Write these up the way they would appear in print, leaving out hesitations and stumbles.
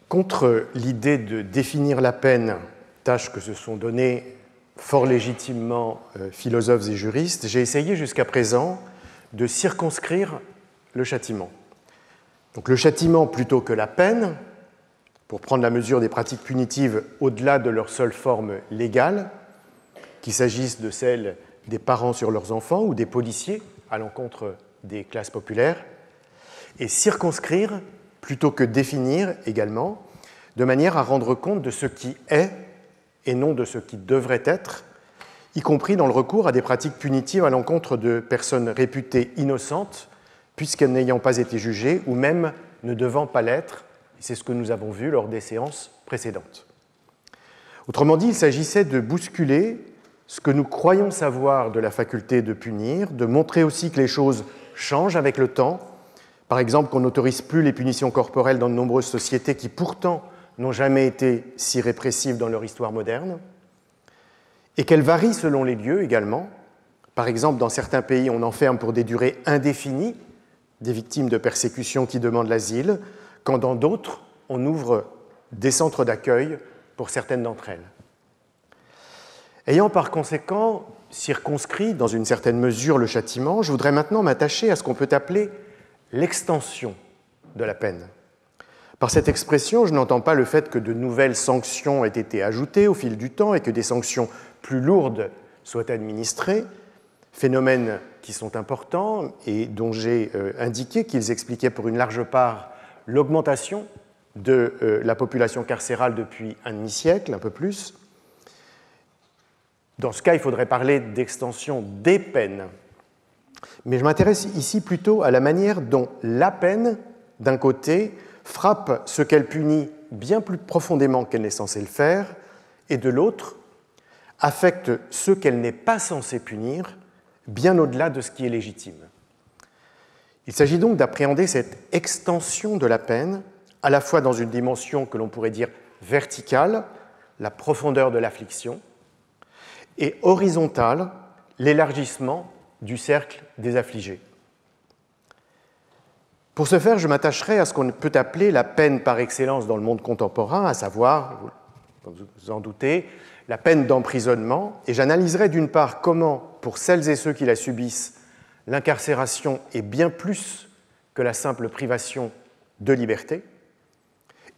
Contre l'idée de définir la peine, tâche que se sont donnée fort légitimement philosophes et juristes, j'ai essayé jusqu'à présent de circonscrire le châtiment. Donc le châtiment plutôt que la peine, pour prendre la mesure des pratiques punitives au-delà de leur seule forme légale, qu'il s'agisse de celle des parents sur leurs enfants ou des policiers à l'encontre des classes populaires, et circonscrire plutôt que définir également, de manière à rendre compte de ce qui est et non de ce qui devrait être, y compris dans le recours à des pratiques punitives à l'encontre de personnes réputées innocentes, puisqu'elles n'ayant pas été jugées ou même ne devant pas l'être. C'est ce que nous avons vu lors des séances précédentes. Autrement dit, il s'agissait de bousculer ce que nous croyons savoir de la faculté de punir, de montrer aussi que les choses changent avec le temps, par exemple qu'on n'autorise plus les punitions corporelles dans de nombreuses sociétés qui pourtant n'ont jamais été si répressives dans leur histoire moderne, et qu'elles varient selon les lieux également. Par exemple, dans certains pays, on enferme pour des durées indéfinies des victimes de persécutions qui demandent l'asile, quand dans d'autres, on ouvre des centres d'accueil pour certaines d'entre elles. Ayant par conséquent circonscrit dans une certaine mesure le châtiment, je voudrais maintenant m'attacher à ce qu'on peut appeler l'extension de la peine. Par cette expression, je n'entends pas le fait que de nouvelles sanctions aient été ajoutées au fil du temps et que des sanctions plus lourdes soient administrées, phénomènes qui sont importants et dont j'ai indiqué qu'ils expliquaient pour une large part l'augmentation de la population carcérale depuis un demi-siècle, un peu plus. Dans ce cas, il faudrait parler d'extension des peines. Mais je m'intéresse ici plutôt à la manière dont la peine, d'un côté, frappe ce qu'elle punit bien plus profondément qu'elle n'est censée le faire, et de l'autre, affecte ce qu'elle n'est pas censée punir, bien au-delà de ce qui est légitime. Il s'agit donc d'appréhender cette extension de la peine, à la fois dans une dimension que l'on pourrait dire verticale, la profondeur de l'affliction, et horizontale, l'élargissement du cercle des affligés. Pour ce faire, je m'attacherai à ce qu'on peut appeler la peine par excellence dans le monde contemporain, à savoir, vous vous en doutez, la peine d'emprisonnement, et j'analyserai d'une part comment, pour celles et ceux qui la subissent, l'incarcération est bien plus que la simple privation de liberté,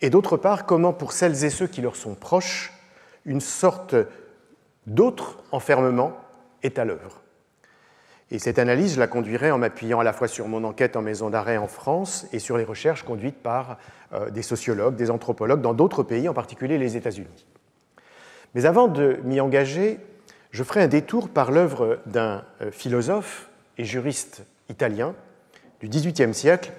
et d'autre part comment, pour celles et ceux qui leur sont proches, une sorte d'autre enfermement est à l'œuvre. Et cette analyse, je la conduirai en m'appuyant à la fois sur mon enquête en maison d'arrêt en France et sur les recherches conduites par des sociologues, des anthropologues dans d'autres pays, en particulier les États-Unis. Mais avant de m'y engager, je ferai un détour par l'œuvre d'un philosophe et juriste italien du XVIIIe siècle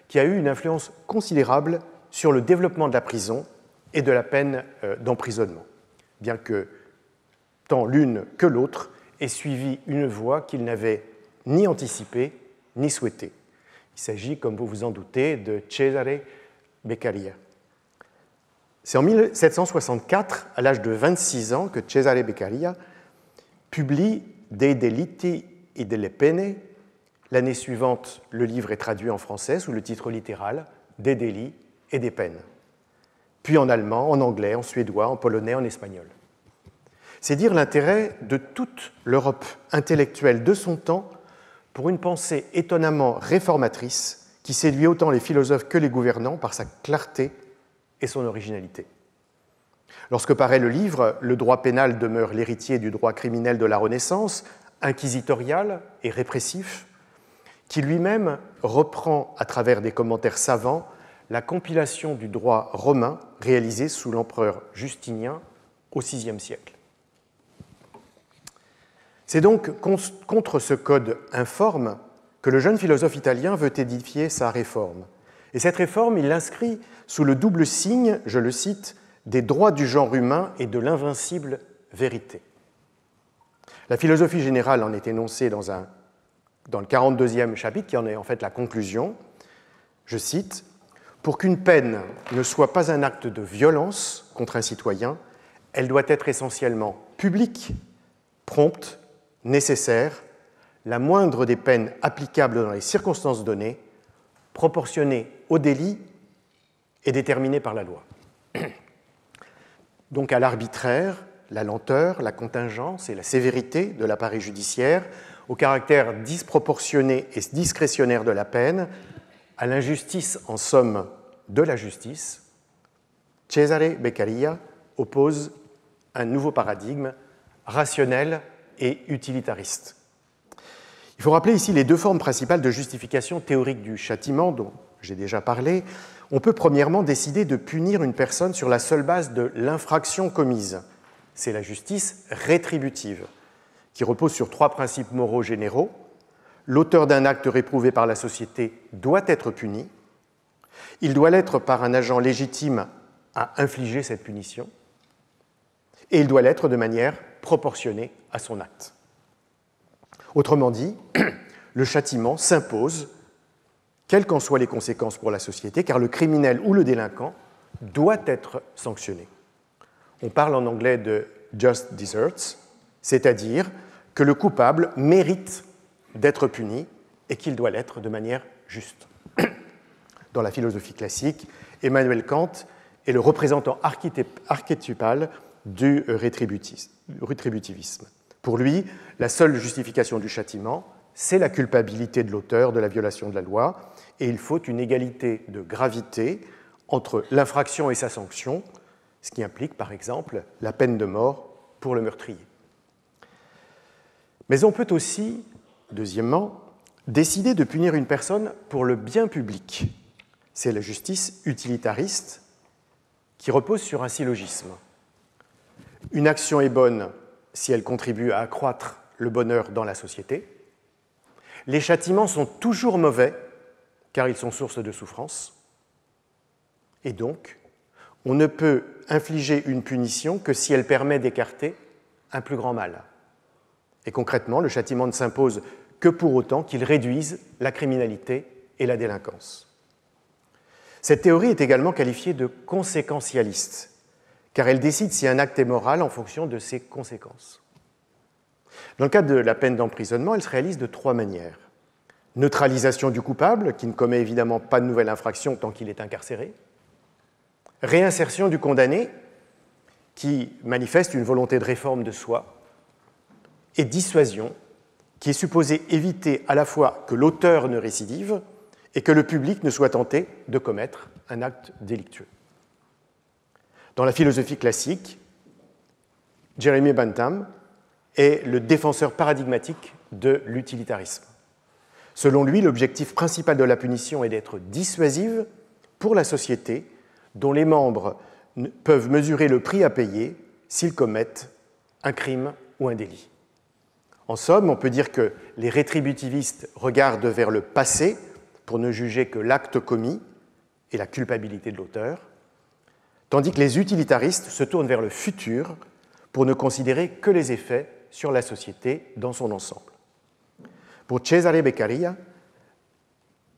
qui a eu une influence considérable sur le développement de la prison et de la peine d'emprisonnement, bien que tant l'une que l'autre ait suivi une voie qu'il n'avait ni anticipée ni souhaitée. Il s'agit, comme vous vous en doutez, de Cesare Beccaria. C'est en 1764, à l'âge de 26 ans, que Cesare Beccaria publie Dei delitti e delle pene. L'année suivante, le livre est traduit en français sous le titre littéral Des délits et des peines. Puis en allemand, en anglais, en suédois, en polonais, en espagnol. C'est dire l'intérêt de toute l'Europe intellectuelle de son temps pour une pensée étonnamment réformatrice qui séduit autant les philosophes que les gouvernants par sa clarté et son originalité. Lorsque paraît le livre, le droit pénal demeure l'héritier du droit criminel de la Renaissance, inquisitorial et répressif, qui lui-même reprend à travers des commentaires savants la compilation du droit romain réalisée sous l'empereur Justinien au VIe siècle. C'est donc contre ce code informe que le jeune philosophe italien veut édifier sa réforme. Et cette réforme, il l'inscrit sous le double signe, je le cite, des droits du genre humain et de l'invincible vérité. La philosophie générale en est énoncée dans le 42e chapitre, qui en est en fait la conclusion. Je cite, « Pour qu'une peine ne soit pas un acte de violence contre un citoyen, elle doit être essentiellement publique, prompte, nécessaire, la moindre des peines applicables dans les circonstances données, proportionnée au délit et déterminée par la loi. » Donc à l'arbitraire, la lenteur, la contingence et la sévérité de l'appareil judiciaire, au caractère disproportionné et discrétionnaire de la peine, à l'injustice en somme de la justice, Cesare Beccaria oppose un nouveau paradigme rationnel et utilitariste. Il faut rappeler ici les deux formes principales de justification théorique du châtiment dont j'ai déjà parlé. On peut premièrement décider de punir une personne sur la seule base de l'infraction commise. C'est la justice rétributive, qui repose sur trois principes moraux généraux. L'auteur d'un acte réprouvé par la société doit être puni. Il doit l'être par un agent légitime à infliger cette punition. Et il doit l'être de manière proportionnée à son acte. Autrement dit, le châtiment s'impose, quelles qu'en soient les conséquences pour la société, car le criminel ou le délinquant doit être sanctionné. On parle en anglais de just deserts, c'est-à-dire que le coupable mérite d'être puni et qu'il doit l'être de manière juste. Dans la philosophie classique, Emmanuel Kant est le représentant archétypal du rétributivisme. Pour lui, la seule justification du châtiment, c'est la culpabilité de l'auteur de la violation de la loi, et il faut une égalité de gravité entre l'infraction et sa sanction, ce qui implique par exemple la peine de mort pour le meurtrier. Mais on peut aussi, deuxièmement, décider de punir une personne pour le bien public. C'est la justice utilitariste qui repose sur un syllogisme. Une action est bonne si elle contribue à accroître le bonheur dans la société. Les châtiments sont toujours mauvais car ils sont source de souffrance. Et donc, on ne peut infliger une punition que si elle permet d'écarter un plus grand mal. Et concrètement, le châtiment ne s'impose que pour autant qu'il réduise la criminalité et la délinquance. Cette théorie est également qualifiée de conséquentialiste, car elle décide si un acte est moral en fonction de ses conséquences. Dans le cadre de la peine d'emprisonnement, elle se réalise de trois manières. Neutralisation du coupable, qui ne commet évidemment pas de nouvelle infraction tant qu'il est incarcéré. Réinsertion du condamné, qui manifeste une volonté de réforme de soi. Et dissuasion, qui est supposée éviter à la fois que l'auteur ne récidive et que le public ne soit tenté de commettre un acte délictueux. Dans la philosophie classique, Jeremy Bentham est le défenseur paradigmatique de l'utilitarisme. Selon lui, l'objectif principal de la punition est d'être dissuasive pour la société dont les membres peuvent mesurer le prix à payer s'ils commettent un crime ou un délit. En somme, on peut dire que les rétributivistes regardent vers le passé pour ne juger que l'acte commis et la culpabilité de l'auteur, tandis que les utilitaristes se tournent vers le futur pour ne considérer que les effets sur la société dans son ensemble. Pour Cesare Beccaria,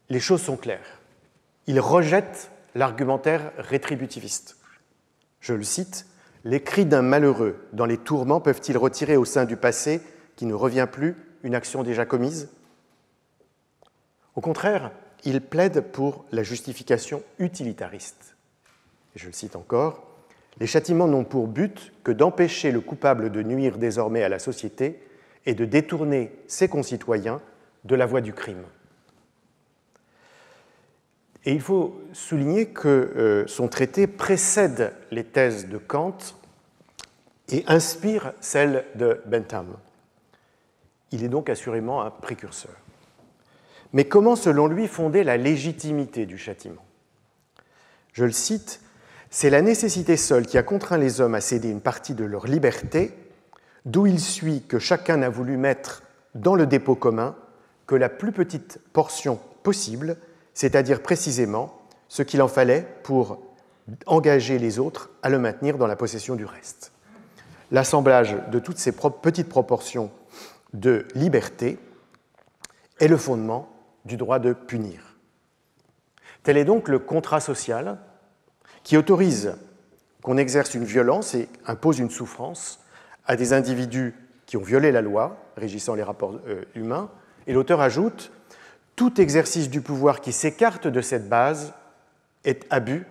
les choses sont claires. Il rejette l'argumentaire rétributiviste. Je le cite, « Les cris d'un malheureux dans les tourments peuvent-ils retirer au sein du passé qui ne revient plus une action déjà commise ?» Au contraire, il plaide pour la justification utilitariste. Et je le cite encore, « Les châtiments n'ont pour but que d'empêcher le coupable de nuire désormais à la société et de détourner ses concitoyens de la voie du crime. » Et il faut souligner que son traité précède les thèses de Kant et inspire celles de Bentham. Il est donc assurément un précurseur. Mais comment, selon lui, fonder la légitimité du châtiment ? Je le cite, « C'est la nécessité seule qui a contraint les hommes à céder une partie de leur liberté, d'où il suit que chacun a voulu mettre dans le dépôt commun que la plus petite portion possible, c'est-à-dire précisément ce qu'il en fallait pour engager les autres à le maintenir dans la possession du reste. L'assemblage de toutes ces petites proportions de liberté est le fondement du droit de punir. Tel est donc le contrat social qui autorise qu'on exerce une violence et impose une souffrance à des individus qui ont violé la loi régissant les rapports humains. Et l'auteur ajoute « Tout exercice du pouvoir qui s'écarte de cette base est abus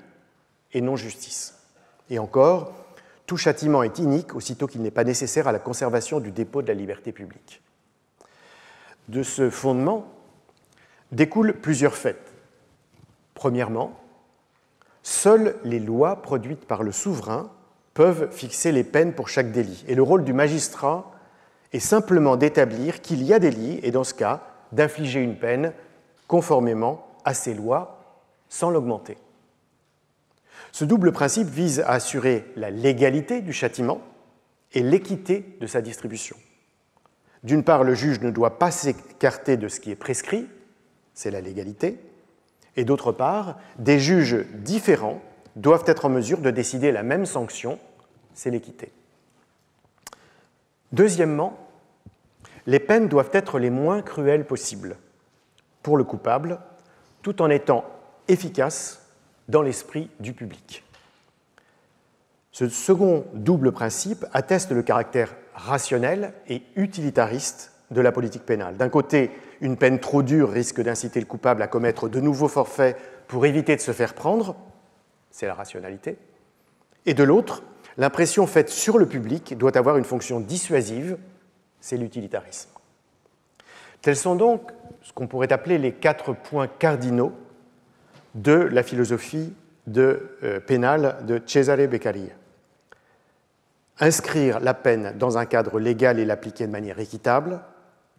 et non justice. » Et encore, tout châtiment est inique aussitôt qu'il n'est pas nécessaire à la conservation du dépôt de la liberté publique. De ce fondement découlent plusieurs faits. Premièrement, seules les lois produites par le souverain peuvent fixer les peines pour chaque délit. Et le rôle du magistrat est simplement d'établir qu'il y a délit et, dans ce cas, d'infliger une peine conformément à ces lois sans l'augmenter. Ce double principe vise à assurer la légalité du châtiment et l'équité de sa distribution. D'une part, le juge ne doit pas s'écarter de ce qui est prescrit, c'est la légalité, et d'autre part, des juges différents doivent être en mesure de décider la même sanction, c'est l'équité. Deuxièmement, les peines doivent être les moins cruelles possibles pour le coupable, tout en étant efficaces dans l'esprit du public. Ce second double principe atteste le caractère rationnel et utilitariste de la politique pénale. D'un côté, une peine trop dure risque d'inciter le coupable à commettre de nouveaux forfaits pour éviter de se faire prendre, c'est la rationalité, et de l'autre, l'impression faite sur le public doit avoir une fonction dissuasive, c'est l'utilitarisme. Tels sont donc ce qu'on pourrait appeler les 4 points cardinaux de la philosophie pénale de Cesare Beccaria. Inscrire la peine dans un cadre légal et l'appliquer de manière équitable,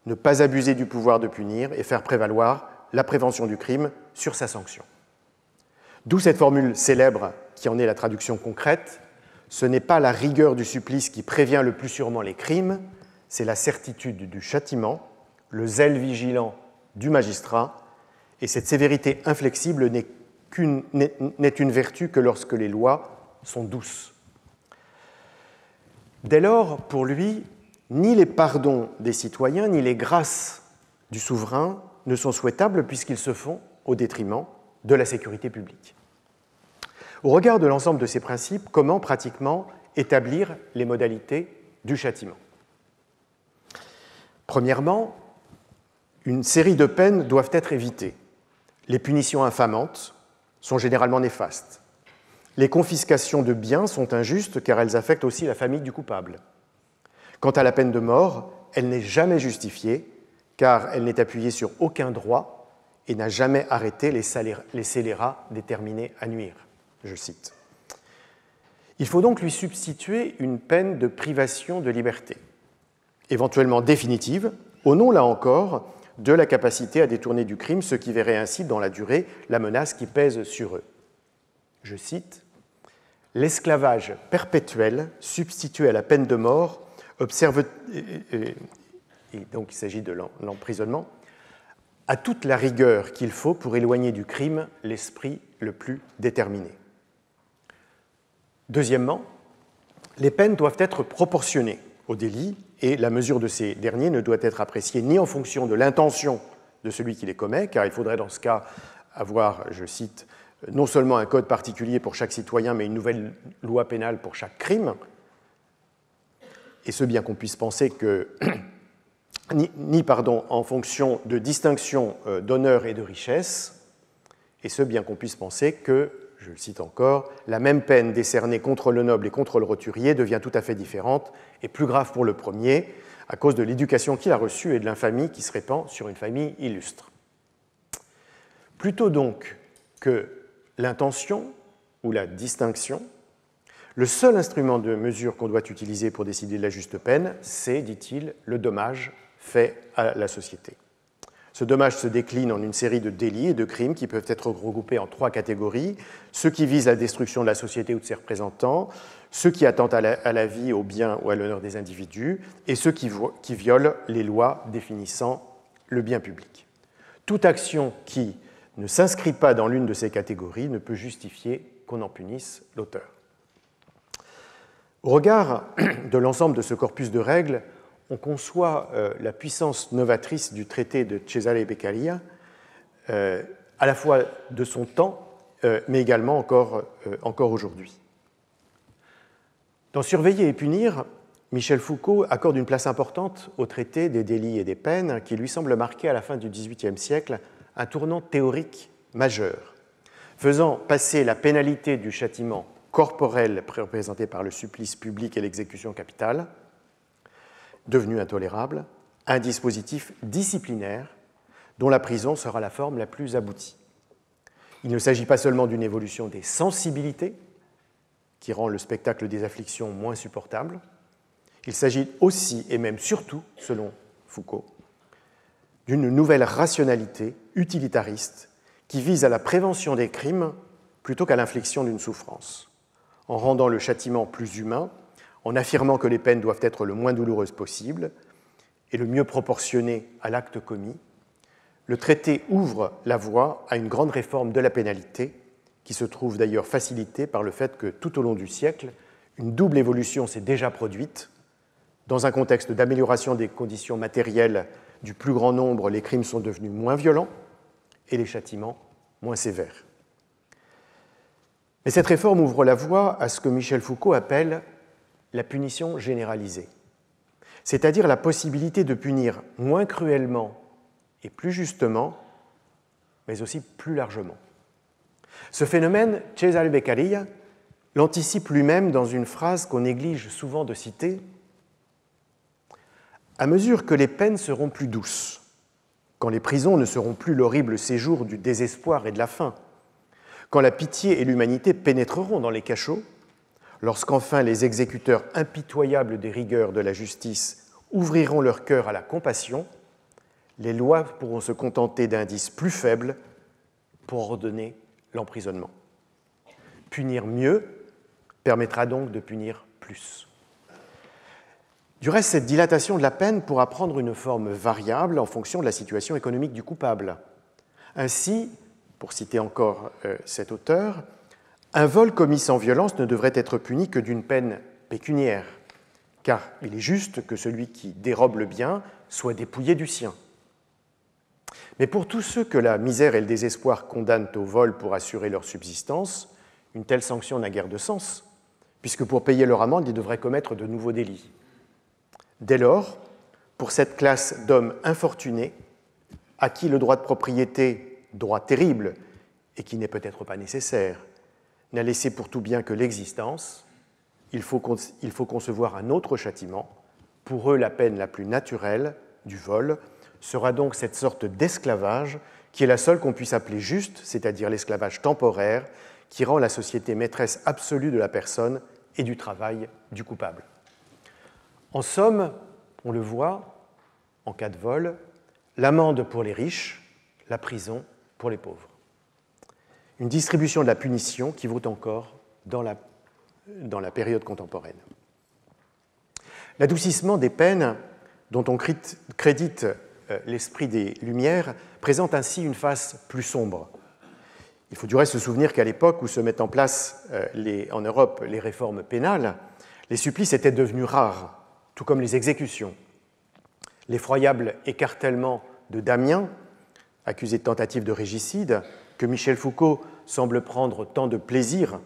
ne pas abuser du pouvoir de punir et faire prévaloir la prévention du crime sur sa sanction. D'où cette formule célèbre qui en est la traduction concrète, ce n'est pas la rigueur du supplice qui prévient le plus sûrement les crimes, c'est la certitude du châtiment, le zèle vigilant du magistrat, et cette sévérité inflexible n'est une vertu que lorsque les lois sont douces. Dès lors, pour lui, ni les pardons des citoyens, ni les grâces du souverain ne sont souhaitables puisqu'ils se font au détriment de la sécurité publique. Au regard de l'ensemble de ces principes, comment pratiquement établir les modalités du châtiment ? Premièrement, une série de peines doivent être évitées. Les punitions infamantes sont généralement néfastes. Les confiscations de biens sont injustes car elles affectent aussi la famille du coupable. Quant à la peine de mort, elle n'est jamais justifiée car elle n'est appuyée sur aucun droit et n'a jamais arrêté les scélérats déterminés à nuire. Je cite. Il faut donc lui substituer une peine de privation de liberté, éventuellement définitive, au nom, là encore, de la capacité à détourner du crime, ce qui verrait ainsi dans la durée la menace qui pèse sur eux. Je cite, « L'esclavage perpétuel substitué à la peine de mort observe, et donc il s'agit de l'emprisonnement, a toute la rigueur qu'il faut pour éloigner du crime l'esprit le plus déterminé. » Deuxièmement, les peines doivent être proportionnées au délit et la mesure de ces derniers ne doit être appréciée ni en fonction de l'intention de celui qui les commet, car il faudrait dans ce cas avoir, je cite, non seulement un code particulier pour chaque citoyen, mais une nouvelle loi pénale pour chaque crime, et ce bien qu'on puisse penser que, ni en fonction de distinction d'honneur et de richesse, et ce bien qu'on puisse penser que, je le cite encore, la même peine décernée contre le noble et contre le roturier devient tout à fait différente et plus grave pour le premier à cause de l'éducation qu'il a reçue et de l'infamie qui se répand sur une famille illustre. Plutôt donc que l'intention ou la distinction, le seul instrument de mesure qu'on doit utiliser pour décider de la juste peine, c'est, dit-il, le dommage fait à la société. Ce dommage se décline en une série de délits et de crimes qui peuvent être regroupés en 3 catégories, ceux qui visent la destruction de la société ou de ses représentants, ceux qui attentent à la vie, au bien ou à l'honneur des individus, et ceux qui violent les lois définissant le bien public. Toute action qui ne s'inscrit pas dans l'une de ces catégories ne peut justifier qu'on en punisse l'auteur. Au regard de l'ensemble de ce corpus de règles, on conçoit la puissance novatrice du traité de Cesare Beccaria, à la fois de son temps, mais également encore aujourd'hui. Dans Surveiller et punir, Michel Foucault accorde une place importante au traité des délits et des peines qui lui semble marquer à la fin du XVIIIe siècle un tournant théorique majeur, faisant passer la pénalité du châtiment corporelle représentée par le supplice public et l'exécution capitale, devenu intolérable, à un dispositif disciplinaire dont la prison sera la forme la plus aboutie. Il ne s'agit pas seulement d'une évolution des sensibilités, qui rend le spectacle des afflictions moins supportable, il s'agit aussi, et même surtout, selon Foucault, d'une nouvelle rationalité utilitariste qui vise à la prévention des crimes plutôt qu'à l'infliction d'une souffrance, en rendant le châtiment plus humain, en affirmant que les peines doivent être le moins douloureuses possible et le mieux proportionnées à l'acte commis. Le traité ouvre la voie à une grande réforme de la pénalité, qui se trouve d'ailleurs facilitée par le fait que tout au long du siècle, une double évolution s'est déjà produite. Dans un contexte d'amélioration des conditions matérielles du plus grand nombre, les crimes sont devenus moins violents et les châtiments moins sévères. Mais cette réforme ouvre la voie à ce que Michel Foucault appelle la punition généralisée, c'est-à-dire la possibilité de punir moins cruellement et plus justement, mais aussi plus largement. Ce phénomène, Cesare Beccaria l'anticipe lui-même dans une phrase qu'on néglige souvent de citer. À mesure que les peines seront plus douces, quand les prisons ne seront plus l'horrible séjour du désespoir et de la faim, quand la pitié et l'humanité pénétreront dans les cachots, lorsqu'enfin les exécuteurs impitoyables des rigueurs de la justice ouvriront leur cœur à la compassion, les lois pourront se contenter d'indices plus faibles pour ordonner l'emprisonnement. Punir mieux permettra donc de punir plus. Du reste, cette dilatation de la peine pourra prendre une forme variable en fonction de la situation économique du coupable. Ainsi, pour citer encore cet auteur, un vol commis sans violence ne devrait être puni que d'une peine pécuniaire, car il est juste que celui qui dérobe le bien soit dépouillé du sien. Mais pour tous ceux que la misère et le désespoir condamnent au vol pour assurer leur subsistance, une telle sanction n'a guère de sens, puisque pour payer leur amende, ils devraient commettre de nouveaux délits. Dès lors, pour cette classe d'hommes infortunés, à qui le droit de propriété, droit terrible et qui n'est peut-être pas nécessaire, n'a laissé pour tout bien que l'existence, il faut concevoir un autre châtiment. Pour eux, la peine la plus naturelle du vol sera donc cette sorte d'esclavage qui est la seule qu'on puisse appeler juste, c'est-à-dire l'esclavage temporaire, qui rend la société maîtresse absolue de la personne et du travail du coupable. En somme, on le voit, en cas de vol, l'amende pour les riches, la prison pour les pauvres. Une distribution de la punition qui vaut encore dans la période contemporaine. L'adoucissement des peines, dont on crédite l'esprit des Lumières, présente ainsi une face plus sombre. Il faut du reste se souvenir qu'à l'époque où se mettent en place en Europe les réformes pénales, les supplices étaient devenus rares, tout comme les exécutions. L'effroyable écartèlement de Damien, accusé de tentative de régicide, que Michel Foucault semble prendre tant de plaisir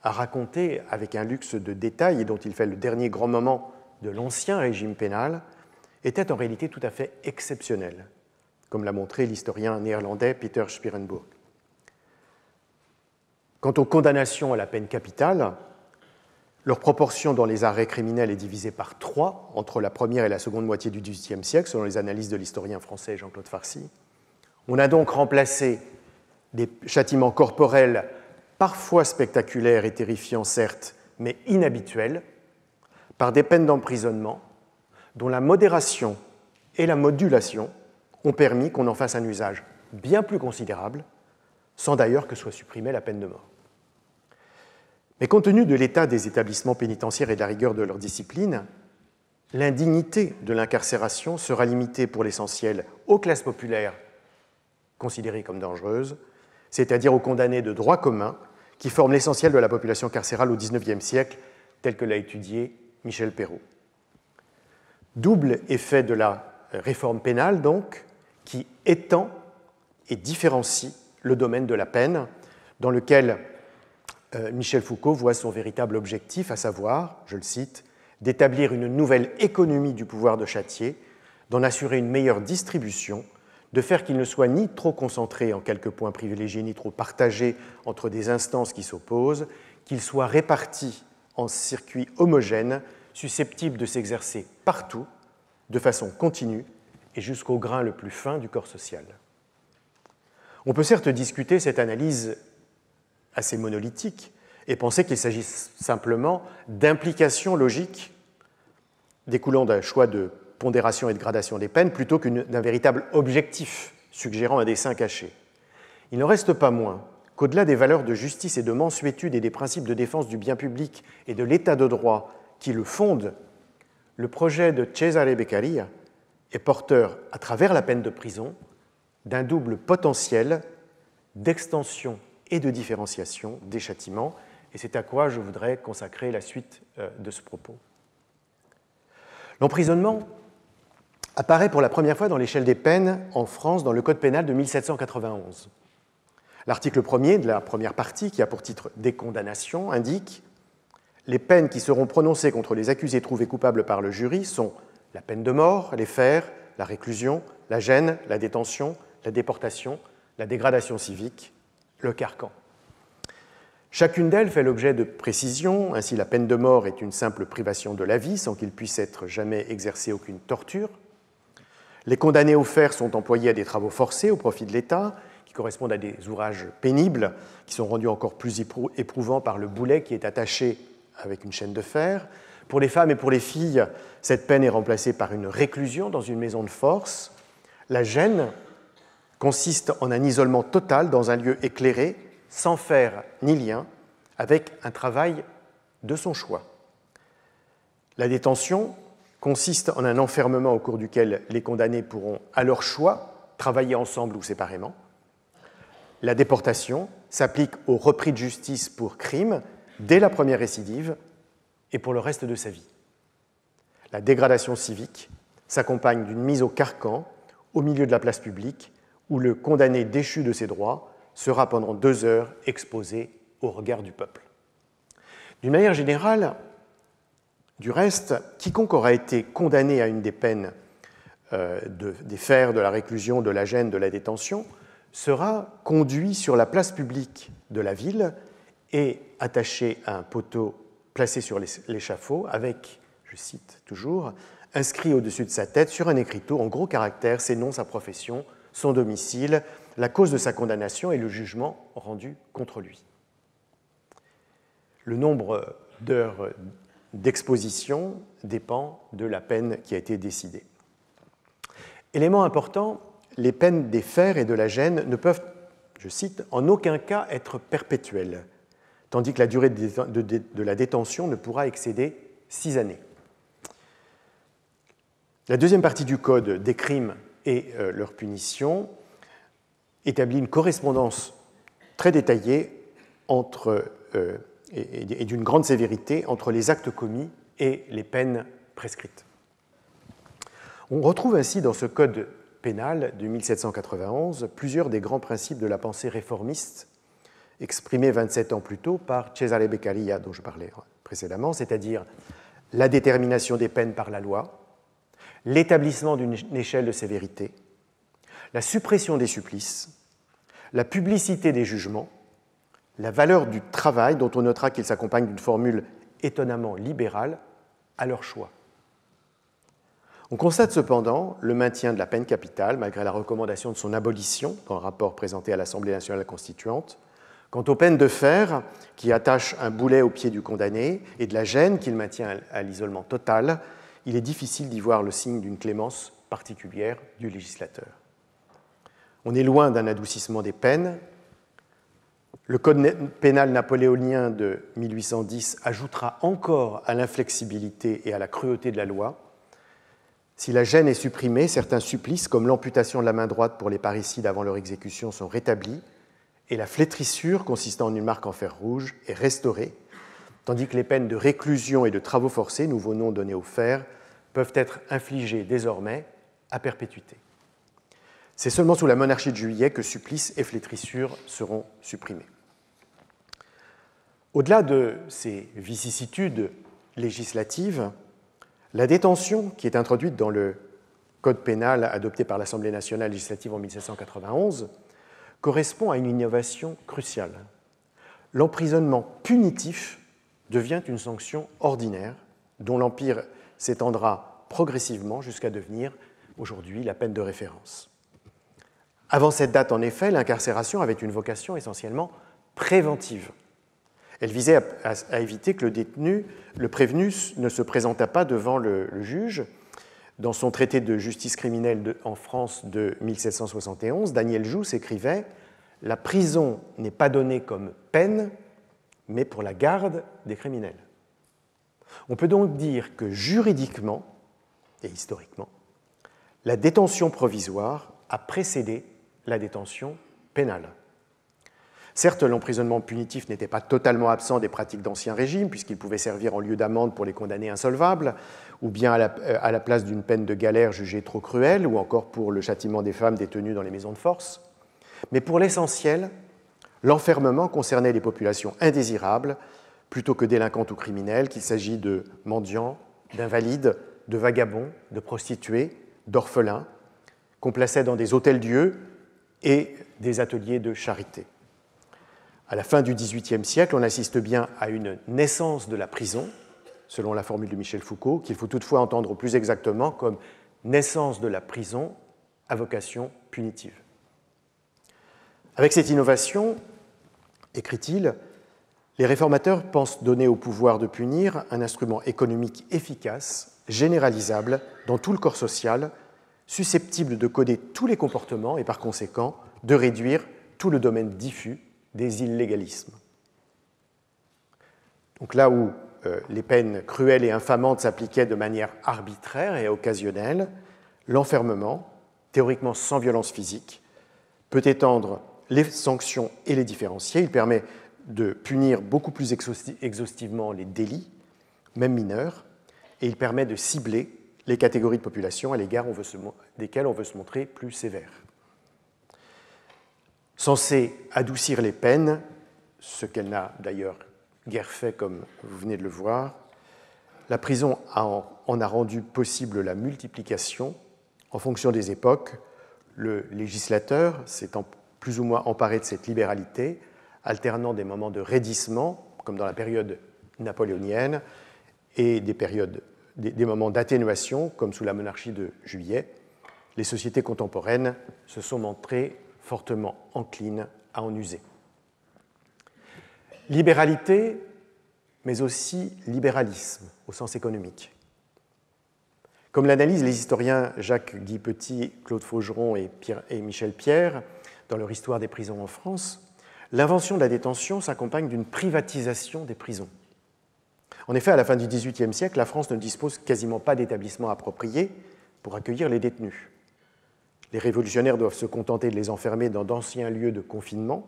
à raconter avec un luxe de détails et dont il fait le dernier grand moment de l'ancien régime pénal, était en réalité tout à fait exceptionnel, comme l'a montré l'historien néerlandais Peter Spierenburg. Quant aux condamnations à la peine capitale, leur proportion dans les arrêts criminels est divisée par 3 entre la première et la seconde moitié du XVIIIe siècle, selon les analyses de l'historien français Jean-Claude Farcy. On a donc remplacé des châtiments corporels parfois spectaculaires et terrifiants, certes, mais inhabituels, par des peines d'emprisonnement dont la modération et la modulation ont permis qu'on en fasse un usage bien plus considérable, sans d'ailleurs que soit supprimée la peine de mort. Mais compte tenu de l'état des établissements pénitentiaires et de la rigueur de leur discipline, l'indignité de l'incarcération sera limitée pour l'essentiel aux classes populaires considérées comme dangereuses, c'est-à-dire aux condamnés de droit commun qui forment l'essentiel de la population carcérale au XIXe siècle, tel que l'a étudié Michel Perrault. Double effet de la réforme pénale, donc, qui étend et différencie le domaine de la peine, dans lequel Michel Foucault voit son véritable objectif, à savoir, je le cite, d'établir une nouvelle économie du pouvoir de châtier, d'en assurer une meilleure distribution, de faire qu'il ne soit ni trop concentré en quelques points privilégiés, ni trop partagé entre des instances qui s'opposent, qu'ils soient répartis en circuits homogènes, susceptibles de s'exercer partout, de façon continue et jusqu'au grain le plus fin du corps social. On peut certes discuter cette analyse assez monolithique et penser qu'il s'agit simplement d'implications logiques découlant d'un choix de pondération et de gradation des peines plutôt que d'un véritable objectif suggérant un dessein caché. Il n'en reste pas moins qu'au-delà des valeurs de justice et de mansuétude et des principes de défense du bien public et de l'état de droit qui le fondent, le projet de Cesare Beccaria est porteur, à travers la peine de prison, d'un double potentiel d'extension et de différenciation des châtiments, et c'est à quoi je voudrais consacrer la suite de ce propos. L'emprisonnement apparaît pour la première fois dans l'échelle des peines en France dans le Code pénal de 1791. L'article 1er de la première partie, qui a pour titre « Des condamnations », indique « Les peines qui seront prononcées contre les accusés trouvés coupables par le jury sont la peine de mort, les fers, la réclusion, la gêne, la détention, la déportation, la dégradation civique, le carcan. » Chacune d'elles fait l'objet de précisions. Ainsi, la peine de mort est une simple privation de la vie sans qu'il puisse être jamais exercé aucune torture. Les condamnés aux fers sont employés à des travaux forcés au profit de l'État, qui correspondent à des ouvrages pénibles, qui sont rendus encore plus éprouvants par le boulet qui est attaché avec une chaîne de fer. Pour les femmes et pour les filles, cette peine est remplacée par une réclusion dans une maison de force. La gêne consiste en un isolement total dans un lieu éclairé, sans fer ni lien, avec un travail de son choix. La détention consiste en un enfermement au cours duquel les condamnés pourront, à leur choix, travailler ensemble ou séparément. La déportation s'applique au repris de justice pour crime dès la première récidive et pour le reste de sa vie. La dégradation civique s'accompagne d'une mise au carcan au milieu de la place publique où le condamné déchu de ses droits sera pendant 2 heures exposé au regard du peuple. D'une manière générale, du reste, quiconque aura été condamné à une des peines des fers, de la réclusion, de la gêne, de la détention, sera conduit sur la place publique de la ville et attaché à un poteau placé sur l'échafaud avec, je cite toujours, inscrit au-dessus de sa tête sur un écriteau en gros caractères ses noms, sa profession, son domicile, la cause de sa condamnation et le jugement rendu contre lui. Le nombre d'heures d'exposition dépend de la peine qui a été décidée. Élément important, les peines des fers et de la gêne ne peuvent, je cite, en aucun cas être perpétuelles, tandis que la durée de la détention ne pourra excéder 6 années. La deuxième partie du Code des crimes et leurs punitions établit une correspondance très détaillée et d'une grande sévérité entre les actes commis et les peines prescrites. On retrouve ainsi dans ce Code pénal de 1791 plusieurs des grands principes de la pensée réformiste exprimés 27 ans plus tôt par Cesare Beccaria, dont je parlais précédemment, c'est-à-dire la détermination des peines par la loi, l'établissement d'une échelle de sévérité, la suppression des supplices, la publicité des jugements, la valeur du travail, dont on notera qu'il s'accompagne d'une formule étonnamment libérale, à leur choix. On constate cependant le maintien de la peine capitale, malgré la recommandation de son abolition dans le rapport présenté à l'Assemblée nationale constituante. Quant aux peines de fer, qui attachent un boulet au pied du condamné, et de la gêne qu'il maintient à l'isolement total, il est difficile d'y voir le signe d'une clémence particulière du législateur. On est loin d'un adoucissement des peines. Le Code pénal napoléonien de 1810 ajoutera encore à l'inflexibilité et à la cruauté de la loi. Si la gêne est supprimée, certains supplices, comme l'amputation de la main droite pour les parricides avant leur exécution, sont rétablis, et la flétrissure, consistant en une marque en fer rouge, est restaurée, tandis que les peines de réclusion et de travaux forcés, nouveau nom donné aux fers, peuvent être infligées désormais à perpétuité. C'est seulement sous la monarchie de Juillet que supplices et flétrissures seront supprimés. Au-delà de ces vicissitudes législatives, la détention, qui est introduite dans le Code pénal adopté par l'Assemblée nationale législative en 1791, correspond à une innovation cruciale. l'emprisonnement punitif devient une sanction ordinaire dont l'Empire s'étendra progressivement jusqu'à devenir aujourd'hui la peine de référence. Avant cette date, en effet, l'incarcération avait une vocation essentiellement préventive. Elle visait à éviter que le prévenu ne se présentât pas devant le juge. Dans son traité de justice criminelle en France de 1771, Daniel Jousse écrivait « La prison n'est pas donnée comme peine, mais pour la garde des criminels ». On peut donc dire que juridiquement et historiquement, la détention provisoire a précédé la détention pénale. Certes, l'emprisonnement punitif n'était pas totalement absent des pratiques d'Ancien Régime, puisqu'il pouvait servir en lieu d'amende pour les condamnés insolvables, ou bien à la place d'une peine de galère jugée trop cruelle, ou encore pour le châtiment des femmes détenues dans les maisons de force. Mais pour l'essentiel, l'enfermement concernait les populations indésirables, plutôt que délinquantes ou criminelles, qu'il s'agit de mendiants, d'invalides, de vagabonds, de prostituées, d'orphelins, qu'on plaçait dans des hôtels-dieux et des ateliers de charité. À la fin du XVIIIe siècle, on assiste bien à une naissance de la prison, selon la formule de Michel Foucault, qu'il faut toutefois entendre plus exactement comme naissance de la prison à vocation punitive. Avec cette innovation, écrit-il, les réformateurs pensent donner au pouvoir de punir un instrument économique efficace, généralisable dans tout le corps social, susceptible de coder tous les comportements et par conséquent de réduire tout le domaine diffus des illégalismes. Donc là où les peines cruelles et infamantes s'appliquaient de manière arbitraire et occasionnelle, l'enfermement, théoriquement sans violence physique, peut étendre les sanctions et les différencier. Il permet de punir beaucoup plus exhaustivement les délits, même mineurs, et il permet de cibler les catégories de population à l'égard desquelles on veut se montrer plus sévère. Censée adoucir les peines, ce qu'elle n'a d'ailleurs guère fait comme vous venez de le voir, la prison en a rendu possible la multiplication en fonction des époques. Le législateur s'étant plus ou moins emparé de cette libéralité, alternant des moments de raidissement, comme dans la période napoléonienne, et des moments d'atténuation, comme sous la monarchie de Juillet. Les sociétés contemporaines se sont montrées fortement enclines à en user. Libéralité, mais aussi libéralisme au sens économique. Comme l'analysent les historiens Jacques-Guy Petit, Claude Faugeron et Michel Pierre dans leur Histoire des prisons en France, l'invention de la détention s'accompagne d'une privatisation des prisons. En effet, à la fin du XVIIIe siècle, la France ne dispose quasiment pas d'établissements appropriés pour accueillir les détenus. Les révolutionnaires doivent se contenter de les enfermer dans d'anciens lieux de confinement,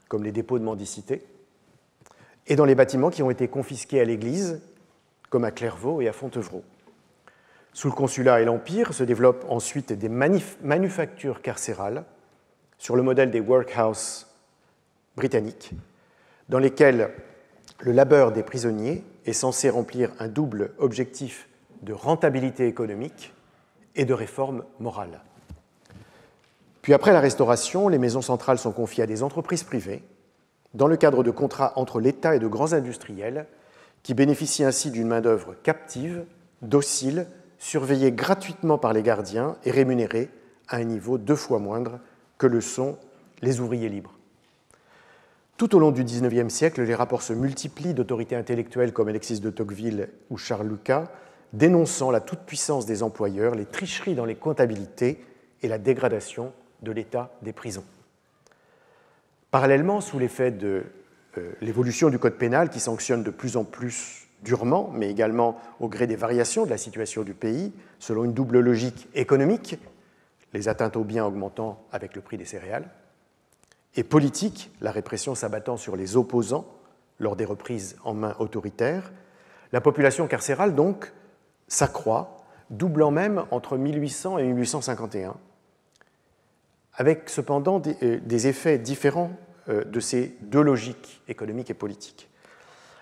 comme les dépôts de mendicité, et dans les bâtiments qui ont été confisqués à l'Église, comme à Clairvaux et à Fontevraud. Sous le Consulat et l'Empire se développent ensuite des manufactures carcérales sur le modèle des workhouses britanniques, dans lesquelles le labeur des prisonniers est censé remplir un double objectif de rentabilité économique et de réforme morale. Puis après la Restauration, les maisons centrales sont confiées à des entreprises privées dans le cadre de contrats entre l'État et de grands industriels qui bénéficient ainsi d'une main-d'œuvre captive, docile, surveillée gratuitement par les gardiens et rémunérée à un niveau 2 fois moindre que le sont les ouvriers libres. Tout au long du XIXe siècle, les rapports se multiplient d'autorités intellectuelles comme Alexis de Tocqueville ou Charles Lucas, dénonçant la toute-puissance des employeurs, les tricheries dans les comptabilités et la dégradation de l'état des prisons. Parallèlement, sous l'effet de l'évolution du code pénal qui sanctionne de plus en plus durement, mais également au gré des variations de la situation du pays, selon une double logique économique, les atteintes aux biens augmentant avec le prix des céréales, et politique, la répression s'abattant sur les opposants lors des reprises en main autoritaires, la population carcérale donc s'accroît, doublant même entre 1800 et 1851, avec cependant des effets différents de ces deux logiques économiques et politiques.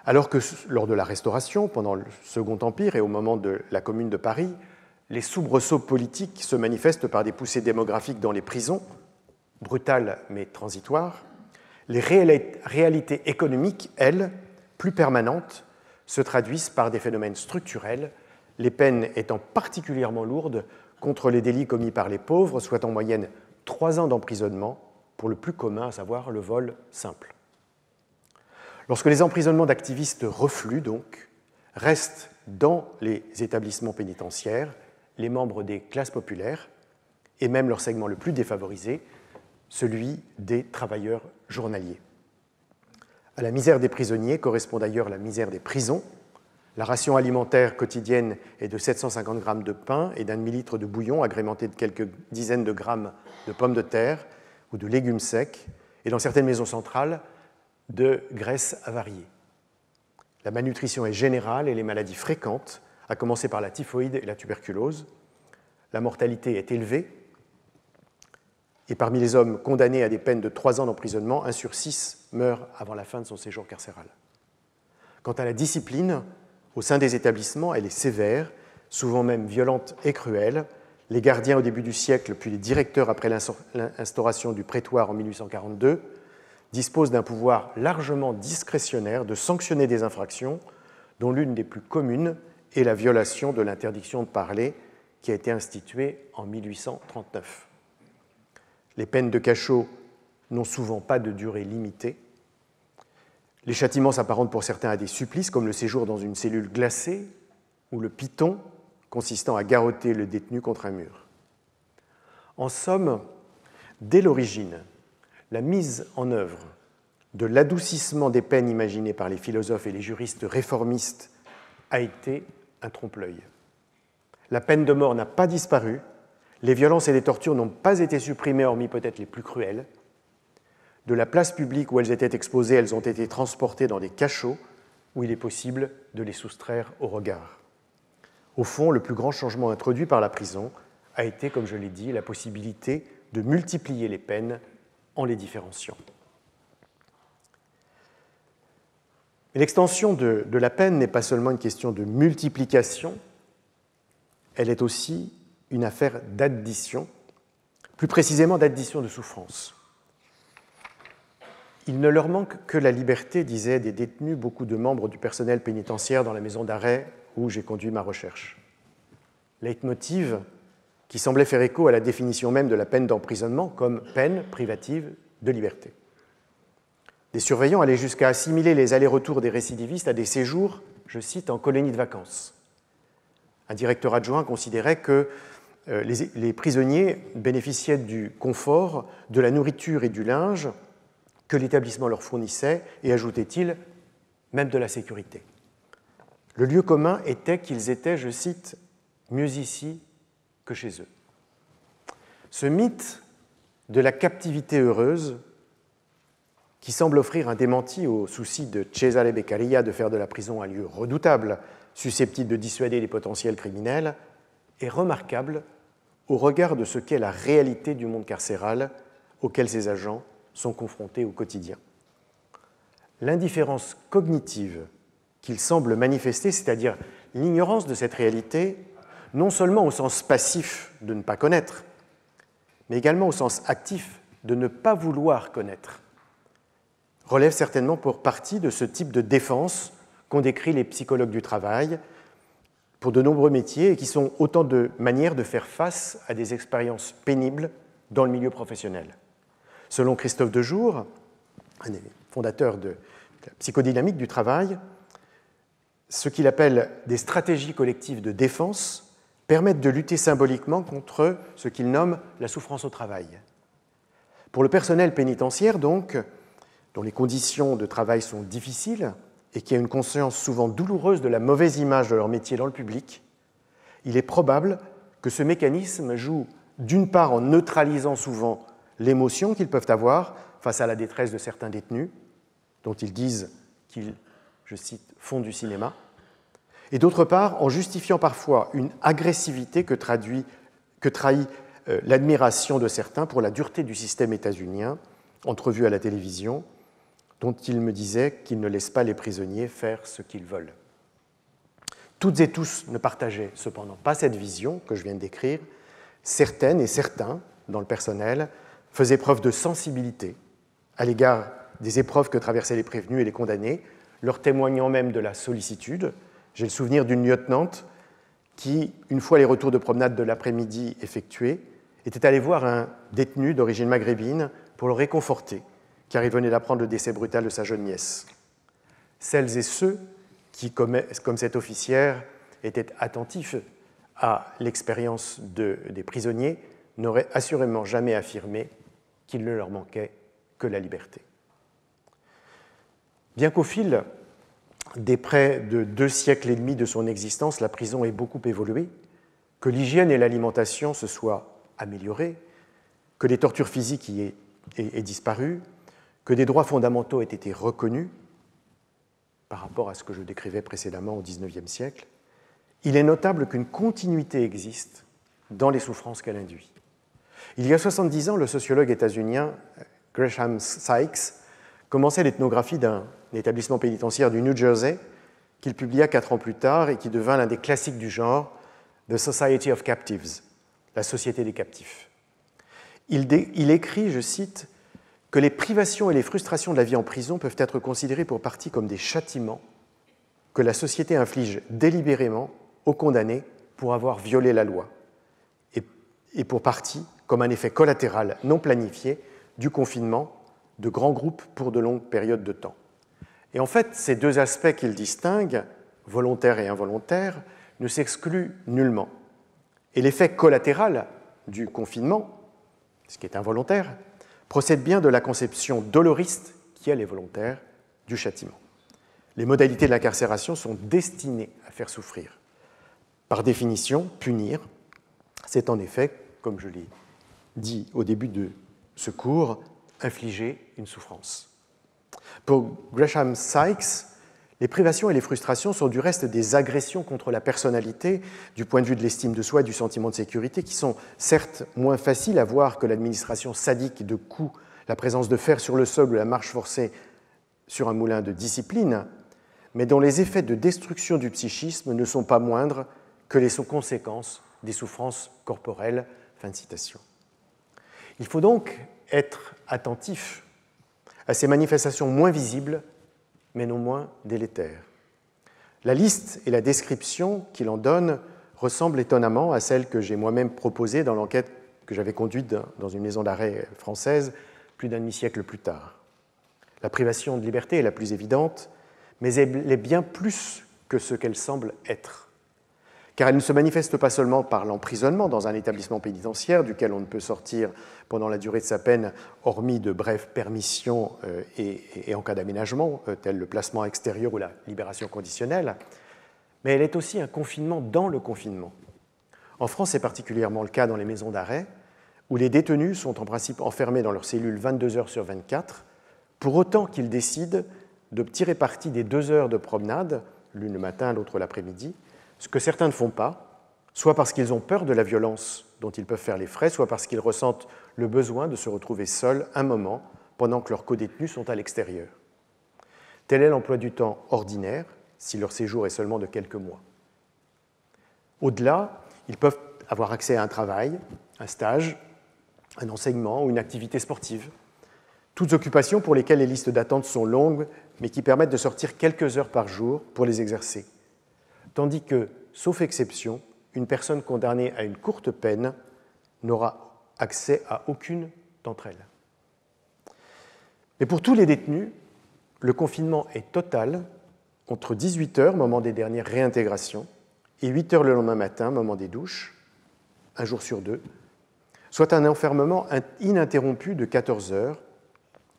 Alors que lors de la Restauration, pendant le Second Empire et au moment de la Commune de Paris, les soubresauts politiques se manifestent par des poussées démographiques dans les prisons, brutales mais transitoires, Les réalités économiques, elles, plus permanentes, se traduisent par des phénomènes structurels, les peines étant particulièrement lourdes contre les délits commis par les pauvres, soit en moyenne 3 ans d'emprisonnement pour le plus commun, à savoir le vol simple. Lorsque les emprisonnements d'activistes refluent, donc, restent dans les établissements pénitentiaires les membres des classes populaires et même leur segment le plus défavorisé, celui des travailleurs journaliers. À la misère des prisonniers correspond d'ailleurs la misère des prisons. La ration alimentaire quotidienne est de 750 grammes de pain et d'un demi-litre de bouillon agrémenté de quelques dizaines de grammes de pommes de terre ou de légumes secs, et dans certaines maisons centrales, de graisses avariées. La malnutrition est générale et les maladies fréquentes, à commencer par la typhoïde et la tuberculose. La mortalité est élevée, et parmi les hommes condamnés à des peines de 3 ans d'emprisonnement, 1 sur 6 meurt avant la fin de son séjour carcéral. Quant à la discipline, au sein des établissements, elle est sévère, souvent même violente et cruelle. Les gardiens au début du siècle, puis les directeurs après l'instauration du prétoire en 1842, disposent d'un pouvoir largement discrétionnaire de sanctionner des infractions, dont l'une des plus communes est la violation de l'interdiction de parler, qui a été instituée en 1839. Les peines de cachot n'ont souvent pas de durée limitée. Les châtiments s'apparentent pour certains à des supplices, comme le séjour dans une cellule glacée ou le piton, consistant à garrotter le détenu contre un mur. En somme, dès l'origine, la mise en œuvre de l'adoucissement des peines imaginées par les philosophes et les juristes réformistes a été un trompe-l'œil. La peine de mort n'a pas disparu, les violences et les tortures n'ont pas été supprimées, hormis peut-être les plus cruelles. De la place publique où elles étaient exposées, elles ont été transportées dans des cachots où il est possible de les soustraire au regard. Au fond, le plus grand changement introduit par la prison a été, comme je l'ai dit, la possibilité de multiplier les peines en les différenciant. Mais l'extension de la peine n'est pas seulement une question de multiplication, elle est aussi une affaire d'addition, plus précisément d'addition de souffrance. Il ne leur manque que la liberté, disaient des détenus beaucoup de membres du personnel pénitentiaire dans la maison d'arrêt où j'ai conduit ma recherche. Leitmotiv qui semblait faire écho à la définition même de la peine d'emprisonnement comme peine privative de liberté. Des surveillants allaient jusqu'à assimiler les allers-retours des récidivistes à des séjours, je cite, en colonie de vacances. Un directeur adjoint considérait que les prisonniers bénéficiaient du confort, de la nourriture et du linge que l'établissement leur fournissait et, ajoutait-il, même de la sécurité. Le lieu commun était qu'ils étaient, je cite, mieux ici que chez eux. Ce mythe de la captivité heureuse, qui semble offrir un démenti au souci de Cesare Beccaria de faire de la prison un lieu redoutable, susceptible de dissuader les potentiels criminels, est remarquable au regard de ce qu'est la réalité du monde carcéral auquel ces agents sont confrontés au quotidien. L'indifférence cognitive qu'ils semblent manifester, c'est-à-dire l'ignorance de cette réalité, non seulement au sens passif de ne pas connaître, mais également au sens actif de ne pas vouloir connaître, relève certainement pour partie de ce type de défense qu'ont décrit les psychologues du travail pour de nombreux métiers et qui sont autant de manières de faire face à des expériences pénibles dans le milieu professionnel. Selon Christophe Dejour, un des fondateurs de la psychodynamique du travail, ce qu'il appelle des stratégies collectives de défense permettent de lutter symboliquement contre ce qu'il nomme la souffrance au travail. Pour le personnel pénitentiaire, donc, dont les conditions de travail sont difficiles et qui a une conscience souvent douloureuse de la mauvaise image de leur métier dans le public, il est probable que ce mécanisme joue d'une part en neutralisant souvent l'émotion qu'ils peuvent avoir face à la détresse de certains détenus, dont ils disent qu'ils, je cite, font du cinéma, et d'autre part en justifiant parfois une agressivité que trahit l'admiration de certains pour la dureté du système états-unien, entrevu à la télévision, dont il me disait qu'il ne laisse pas les prisonniers faire ce qu'ils veulent. Toutes et tous ne partageaient cependant pas cette vision que je viens de décrire. Certaines et certains, dans le personnel, faisaient preuve de sensibilité à l'égard des épreuves que traversaient les prévenus et les condamnés, leur témoignant même de la sollicitude. J'ai le souvenir d'une lieutenante qui, une fois les retours de promenade de l'après-midi effectués, était allée voir un détenu d'origine maghrébine pour le réconforter, car il venait d'apprendre le décès brutal de sa jeune nièce. Celles et ceux qui, comme cette officière, étaient attentifs à l'expérience des prisonniers n'auraient assurément jamais affirmé qu'il ne leur manquait que la liberté. Bien qu'au fil des près de 2 siècles et demi de son existence, la prison ait beaucoup évolué, que l'hygiène et l'alimentation se soient améliorées, que les tortures physiques y aient disparu, que des droits fondamentaux aient été reconnus par rapport à ce que je décrivais précédemment au XIXe siècle, il est notable qu'une continuité existe dans les souffrances qu'elle induit. Il y a 70 ans, le sociologue états-unien Gresham Sykes commençait l'ethnographie d'un établissement pénitentiaire du New Jersey qu'il publia 4 ans plus tard et qui devint l'un des classiques du genre, The Society of Captives, la Société des captifs. Il écrit, je cite, que les privations et les frustrations de la vie en prison peuvent être considérées pour partie comme des châtiments que la société inflige délibérément aux condamnés pour avoir violé la loi, et pour partie comme un effet collatéral non planifié du confinement de grands groupes pour de longues périodes de temps. Et en fait, ces 2 aspects qu'il distingue, volontaire et involontaire, ne s'excluent nullement. Et l'effet collatéral du confinement, ce qui est involontaire, procède bien de la conception doloriste, qui elle est volontaire, du châtiment. Les modalités de l'incarcération sont destinées à faire souffrir. Par définition, punir, c'est en effet, comme je l'ai dit au début de ce cours, infliger une souffrance. Pour Gresham Sykes, les privations et les frustrations sont du reste des agressions contre la personnalité du point de vue de l'estime de soi et du sentiment de sécurité qui sont certes moins faciles à voir que l'administration sadique de coups, la présence de fer sur le sol ou la marche forcée sur un moulin de discipline, mais dont les effets de destruction du psychisme ne sont pas moindres que les conséquences des souffrances corporelles. Fin de citation. Il faut donc être attentif à ces manifestations moins visibles, mais non moins délétères. La liste et la description qu'il en donne ressemblent étonnamment à celles que j'ai moi-même proposées dans l'enquête que j'avais conduite dans une maison d'arrêt française plus d'un demi-siècle plus tard. La privation de liberté est la plus évidente, mais elle est bien plus que ce qu'elle semble être. Car elle ne se manifeste pas seulement par l'emprisonnement dans un établissement pénitentiaire duquel on ne peut sortir pendant la durée de sa peine, hormis de brèves permissions et en cas d'aménagement, tel le placement extérieur ou la libération conditionnelle, mais elle est aussi un confinement dans le confinement. En France, c'est particulièrement le cas dans les maisons d'arrêt, où les détenus sont en principe enfermés dans leur cellule 22 heures sur 24, pour autant qu'ils décident de tirer parti des 2 heures de promenade, l'une le matin, l'autre l'après-midi, ce que certains ne font pas, soit parce qu'ils ont peur de la violence dont ils peuvent faire les frais, soit parce qu'ils ressentent le besoin de se retrouver seuls un moment pendant que leurs codétenus sont à l'extérieur. Tel est l'emploi du temps ordinaire, si leur séjour est seulement de quelques mois. Au-delà, ils peuvent avoir accès à un travail, un stage, un enseignement ou une activité sportive. Toutes occupations pour lesquelles les listes d'attente sont longues, mais qui permettent de sortir quelques heures par jour pour les exercer. Tandis que, sauf exception, une personne condamnée à une courte peine n'aura accès à aucune d'entre elles. Mais pour tous les détenus, le confinement est total entre 18 heures, moment des dernières réintégrations, et 8 heures le lendemain matin, moment des douches, 1 jour sur 2, soit un enfermement ininterrompu de 14 heures,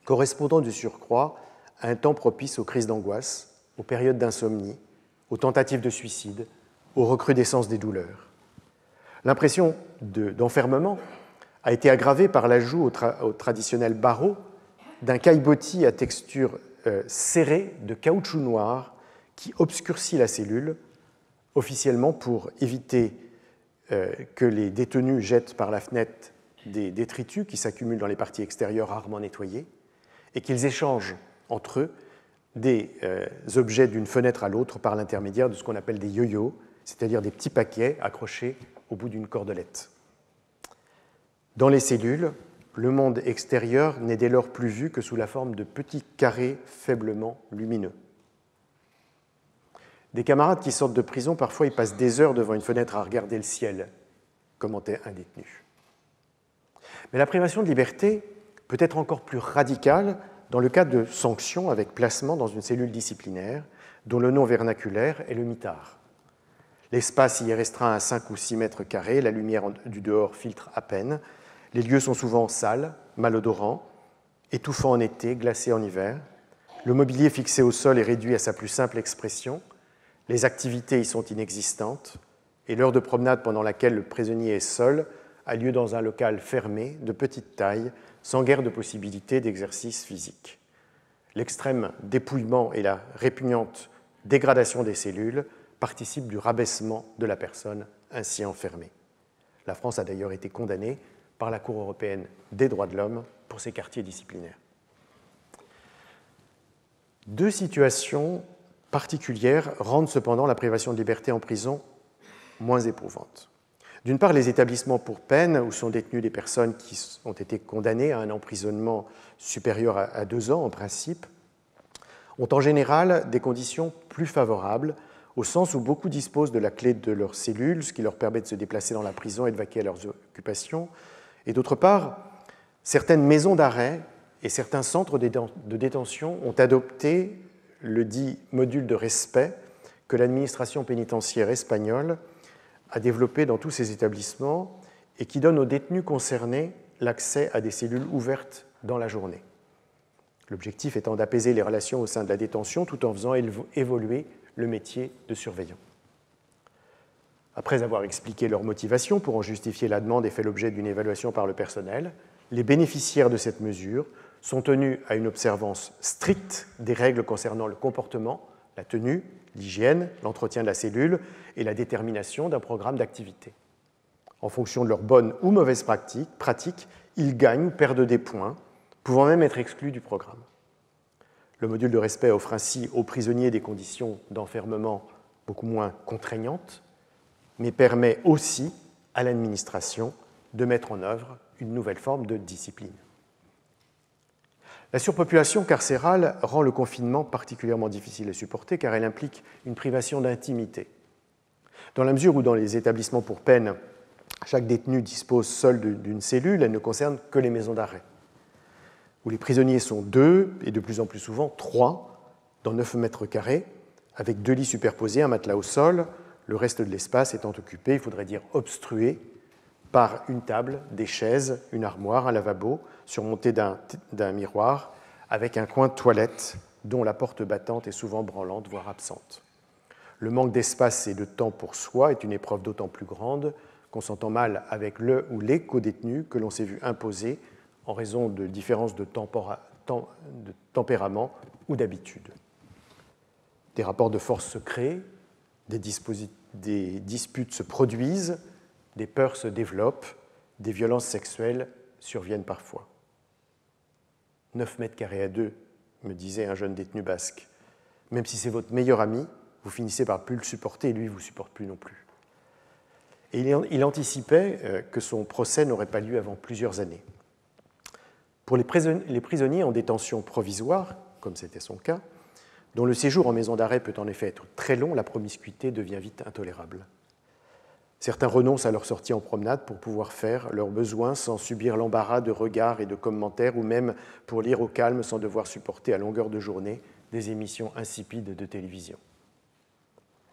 correspondant du surcroît à un temps propice aux crises d'angoisse, aux périodes d'insomnie, aux tentatives de suicide, aux recrudescences des douleurs. L'impression d'enfermement a été aggravée par l'ajout au traditionnel barreau d'un caillebotis à texture serrée de caoutchouc noir qui obscurcit la cellule, officiellement pour éviter que les détenus jettent par la fenêtre des détritus qui s'accumulent dans les parties extérieures rarement nettoyées et qu'ils échangent entre eux des objets d'une fenêtre à l'autre par l'intermédiaire de ce qu'on appelle des yo-yo, c'est-à-dire des petits paquets accrochés au bout d'une cordelette. Dans les cellules, le monde extérieur n'est dès lors plus vu que sous la forme de petits carrés faiblement lumineux. Des camarades qui sortent de prison, parfois, ils passent des heures devant une fenêtre à regarder le ciel, commentait un détenu. Mais la privation de liberté peut être encore plus radicale dans le cas de sanctions avec placement dans une cellule disciplinaire dont le nom vernaculaire est le mitard. L'espace y est restreint à 5 ou 6 mètres carrés, la lumière du dehors filtre à peine, les lieux sont souvent sales, malodorants, étouffants en été, glacés en hiver, le mobilier fixé au sol est réduit à sa plus simple expression, les activités y sont inexistantes, et l'heure de promenade pendant laquelle le prisonnier est seul a lieu dans un local fermé, de petite taille, sans guère de possibilité d'exercice physique. L'extrême dépouillement et la répugnante dégradation des cellules participent du rabaissement de la personne ainsi enfermée. La France a d'ailleurs été condamnée par la Cour européenne des droits de l'homme pour ces quartiers disciplinaires. Deux situations particulières rendent cependant la privation de liberté en prison moins éprouvante. D'une part, les établissements pour peine où sont détenues des personnes qui ont été condamnées à un emprisonnement supérieur à 2 ans en principe, ont en général des conditions plus favorables, au sens où beaucoup disposent de la clé de leur cellule, ce qui leur permet de se déplacer dans la prison et de vaquer à leurs occupations. Et d'autre part, certaines maisons d'arrêt et certains centres de détention ont adopté le dit module de respect que l'administration pénitentiaire espagnole a développé dans tous ces établissements et qui donne aux détenus concernés l'accès à des cellules ouvertes dans la journée. L'objectif étant d'apaiser les relations au sein de la détention tout en faisant évoluer le métier de surveillant. Après avoir expliqué leurs motivations pour en justifier la demande et fait l'objet d'une évaluation par le personnel, les bénéficiaires de cette mesure sont tenus à une observance stricte des règles concernant le comportement, la tenue, l'hygiène, l'entretien de la cellule et la détermination d'un programme d'activité. En fonction de leurs bonnes ou mauvaises pratiques, ils gagnent ou perdent des points, pouvant même être exclus du programme. Le module de respect offre ainsi aux prisonniers des conditions d'enfermement beaucoup moins contraignantes, mais permet aussi à l'administration de mettre en œuvre une nouvelle forme de discipline. La surpopulation carcérale rend le confinement particulièrement difficile à supporter car elle implique une privation d'intimité. Dans la mesure où dans les établissements pour peine, chaque détenu dispose seul d'une cellule, elle ne concerne que les maisons d'arrêt, où les prisonniers sont 2 et de plus en plus souvent 3 dans 9 mètres carrés, avec 2 lits superposés, un matelas au sol, le reste de l'espace étant occupé, il faudrait dire obstrué, par une table, des chaises, une armoire, un lavabo, surmonté d'un miroir, avec un coin de toilette dont la porte battante est souvent branlante, voire absente. Le manque d'espace et de temps pour soi est une épreuve d'autant plus grande qu'on s'entend mal avec le ou les codétenus que l'on s'est vu imposer en raison de différences de tempérament ou d'habitude. Des rapports de force se créent, des disputes se produisent, des peurs se développent, des violences sexuelles surviennent parfois. 9 mètres carrés à 2, me disait un jeune détenu basque. Même si c'est votre meilleur ami, vous finissez par plus le supporter et lui ne vous supporte plus non plus. Et il anticipait que son procès n'aurait pas lieu avant plusieurs années. Pour les prisonniers en détention provisoire, comme c'était son cas, dont le séjour en maison d'arrêt peut en effet être très long, la promiscuité devient vite intolérable. Certains renoncent à leur sortie en promenade pour pouvoir faire leurs besoins sans subir l'embarras de regards et de commentaires ou même pour lire au calme sans devoir supporter à longueur de journée des émissions insipides de télévision.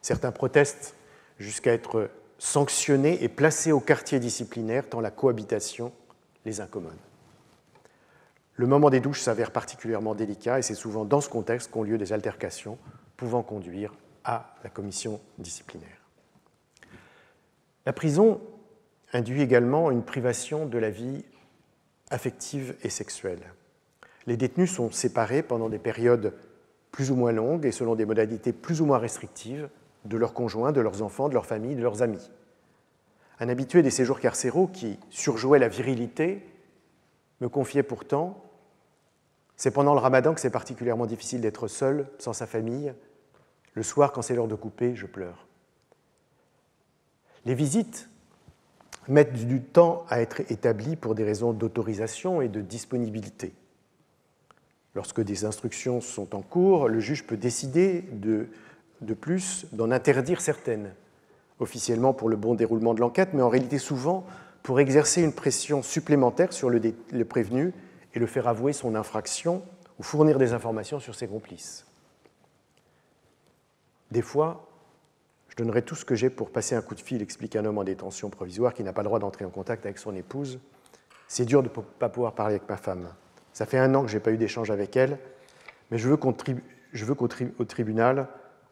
Certains protestent jusqu'à être sanctionnés et placés au quartier disciplinaire tant la cohabitation les incommode. Le moment des douches s'avère particulièrement délicat et c'est souvent dans ce contexte qu'ont lieu des altercations pouvant conduire à la commission disciplinaire. La prison induit également une privation de la vie affective et sexuelle. Les détenus sont séparés pendant des périodes plus ou moins longues et selon des modalités plus ou moins restrictives de leurs conjoints, de leurs enfants, de leurs familles, de leurs amis. Un habitué des séjours carcéraux qui surjouait la virilité me confiait pourtant « C'est pendant le ramadan que c'est particulièrement difficile d'être seul, sans sa famille. Le soir, quand c'est l'heure de couper, je pleure. » Les visites mettent du temps à être établis pour des raisons d'autorisation et de disponibilité. Lorsque des instructions sont en cours, le juge peut décider de plus d'en interdire certaines, officiellement pour le bon déroulement de l'enquête, mais en réalité souvent pour exercer une pression supplémentaire sur le prévenu et le faire avouer son infraction ou fournir des informations sur ses complices. Des fois, je donnerai tout ce que j'ai pour passer un coup de fil, explique un homme en détention provisoire qui n'a pas le droit d'entrer en contact avec son épouse. C'est dur de ne pas pouvoir parler avec ma femme. Ça fait 1 an que je n'ai pas eu d'échange avec elle, mais je veux qu'au tribunal,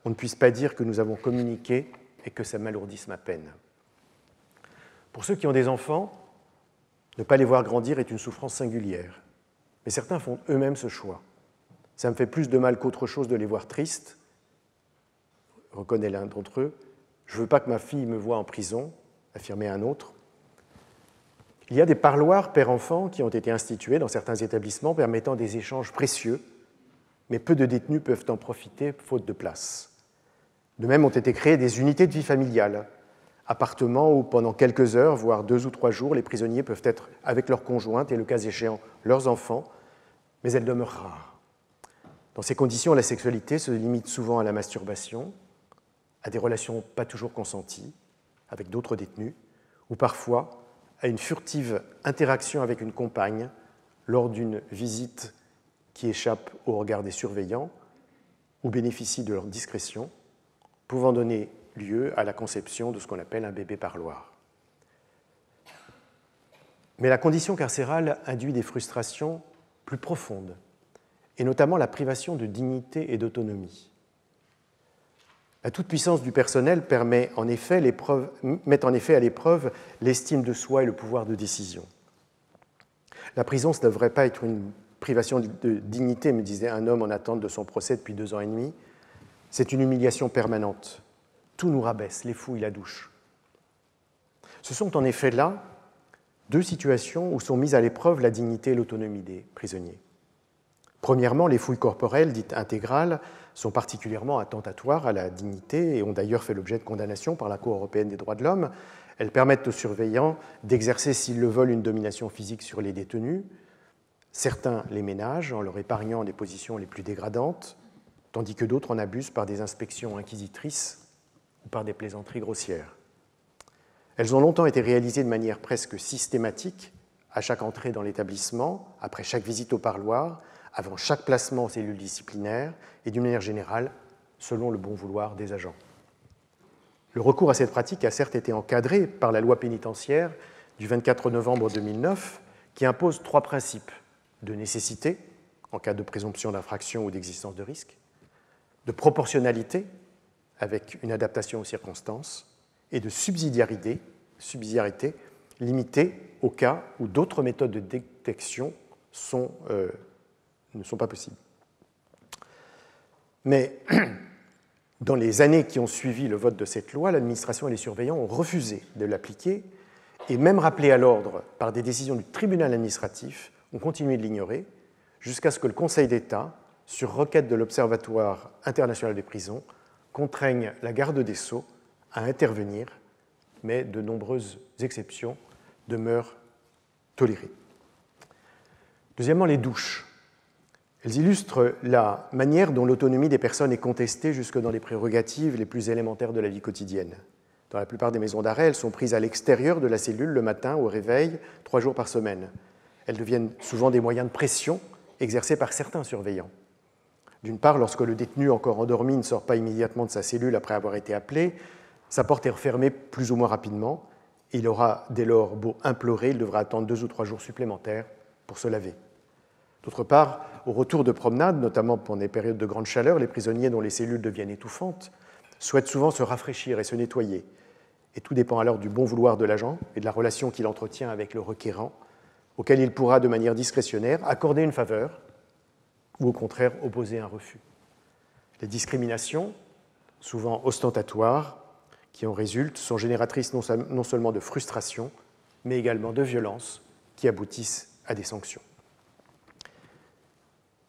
on ne puisse pas dire que nous avons communiqué et que ça m'alourdisse ma peine. Pour ceux qui ont des enfants, ne pas les voir grandir est une souffrance singulière. Mais certains font eux-mêmes ce choix. Ça me fait plus de mal qu'autre chose de les voir tristes, reconnaît l'un d'entre eux. Je ne veux pas que ma fille me voie en prison, affirmait un autre. Il y a des parloirs père-enfant qui ont été institués dans certains établissements permettant des échanges précieux, mais peu de détenus peuvent en profiter faute de place. De même ont été créées des unités de vie familiale, appartements où pendant quelques heures, voire 2 ou 3 jours, les prisonniers peuvent être avec leurs conjointes et le cas échéant leurs enfants, mais elles demeurent rares. Dans ces conditions, la sexualité se limite souvent à la masturbation, à des relations pas toujours consenties avec d'autres détenus, ou parfois à une furtive interaction avec une compagne lors d'une visite qui échappe au regard des surveillants ou bénéficie de leur discrétion, pouvant donner lieu à la conception de ce qu'on appelle un bébé parloir. Mais la condition carcérale induit des frustrations plus profondes, et notamment la privation de dignité et d'autonomie. La toute-puissance du personnel met en effet à l'épreuve l'estime de soi et le pouvoir de décision. La prison, ça ne devrait pas être une privation de dignité, me disait un homme en attente de son procès depuis 2 ans et demi. C'est une humiliation permanente. Tout nous rabaisse, les fouilles, la douche. Ce sont en effet là 2 situations où sont mises à l'épreuve la dignité et l'autonomie des prisonniers. Premièrement, les fouilles corporelles, dites intégrales, sont particulièrement attentatoires à la dignité et ont d'ailleurs fait l'objet de condamnations par la Cour européenne des droits de l'homme. Elles permettent aux surveillants d'exercer, s'ils le veulent, une domination physique sur les détenus. Certains les ménagent en leur épargnant les positions les plus dégradantes, tandis que d'autres en abusent par des inspections inquisitrices ou par des plaisanteries grossières. Elles ont longtemps été réalisées de manière presque systématique, à chaque entrée dans l'établissement, après chaque visite au parloir, avant chaque placement aux cellules disciplinaires et d'une manière générale, selon le bon vouloir des agents. Le recours à cette pratique a certes été encadré par la loi pénitentiaire du 24 novembre 2009 qui impose 3 principes de nécessité, en cas de présomption d'infraction ou d'existence de risque, de proportionnalité, avec une adaptation aux circonstances, et de subsidiarité limitée au cas où d'autres méthodes de détection ne sont pas possibles. Mais dans les années qui ont suivi le vote de cette loi, l'administration et les surveillants ont refusé de l'appliquer et même rappelé à l'ordre par des décisions du tribunal administratif, ont continué de l'ignorer jusqu'à ce que le Conseil d'État, sur requête de l'Observatoire international des prisons, contraigne la garde des Sceaux à intervenir, mais de nombreuses exceptions demeurent tolérées. Deuxièmement, les douches. Elles illustrent la manière dont l'autonomie des personnes est contestée jusque dans les prérogatives les plus élémentaires de la vie quotidienne. Dans la plupart des maisons d'arrêt, elles sont prises à l'extérieur de la cellule le matin au réveil, 3 jours par semaine. Elles deviennent souvent des moyens de pression exercés par certains surveillants. D'une part, lorsque le détenu encore endormi ne sort pas immédiatement de sa cellule après avoir été appelé, sa porte est refermée plus ou moins rapidement. Et il aura dès lors beau implorer, il devra attendre 2 ou 3 jours supplémentaires pour se laver. D'autre part, au retour de promenade, notamment pendant des périodes de grande chaleur, les prisonniers dont les cellules deviennent étouffantes souhaitent souvent se rafraîchir et se nettoyer. Et tout dépend alors du bon vouloir de l'agent et de la relation qu'il entretient avec le requérant, auquel il pourra, de manière discrétionnaire, accorder une faveur ou au contraire opposer un refus. Les discriminations, souvent ostentatoires, qui en résultent, sont génératrices non seulement de frustration, mais également de violence qui aboutissent à des sanctions.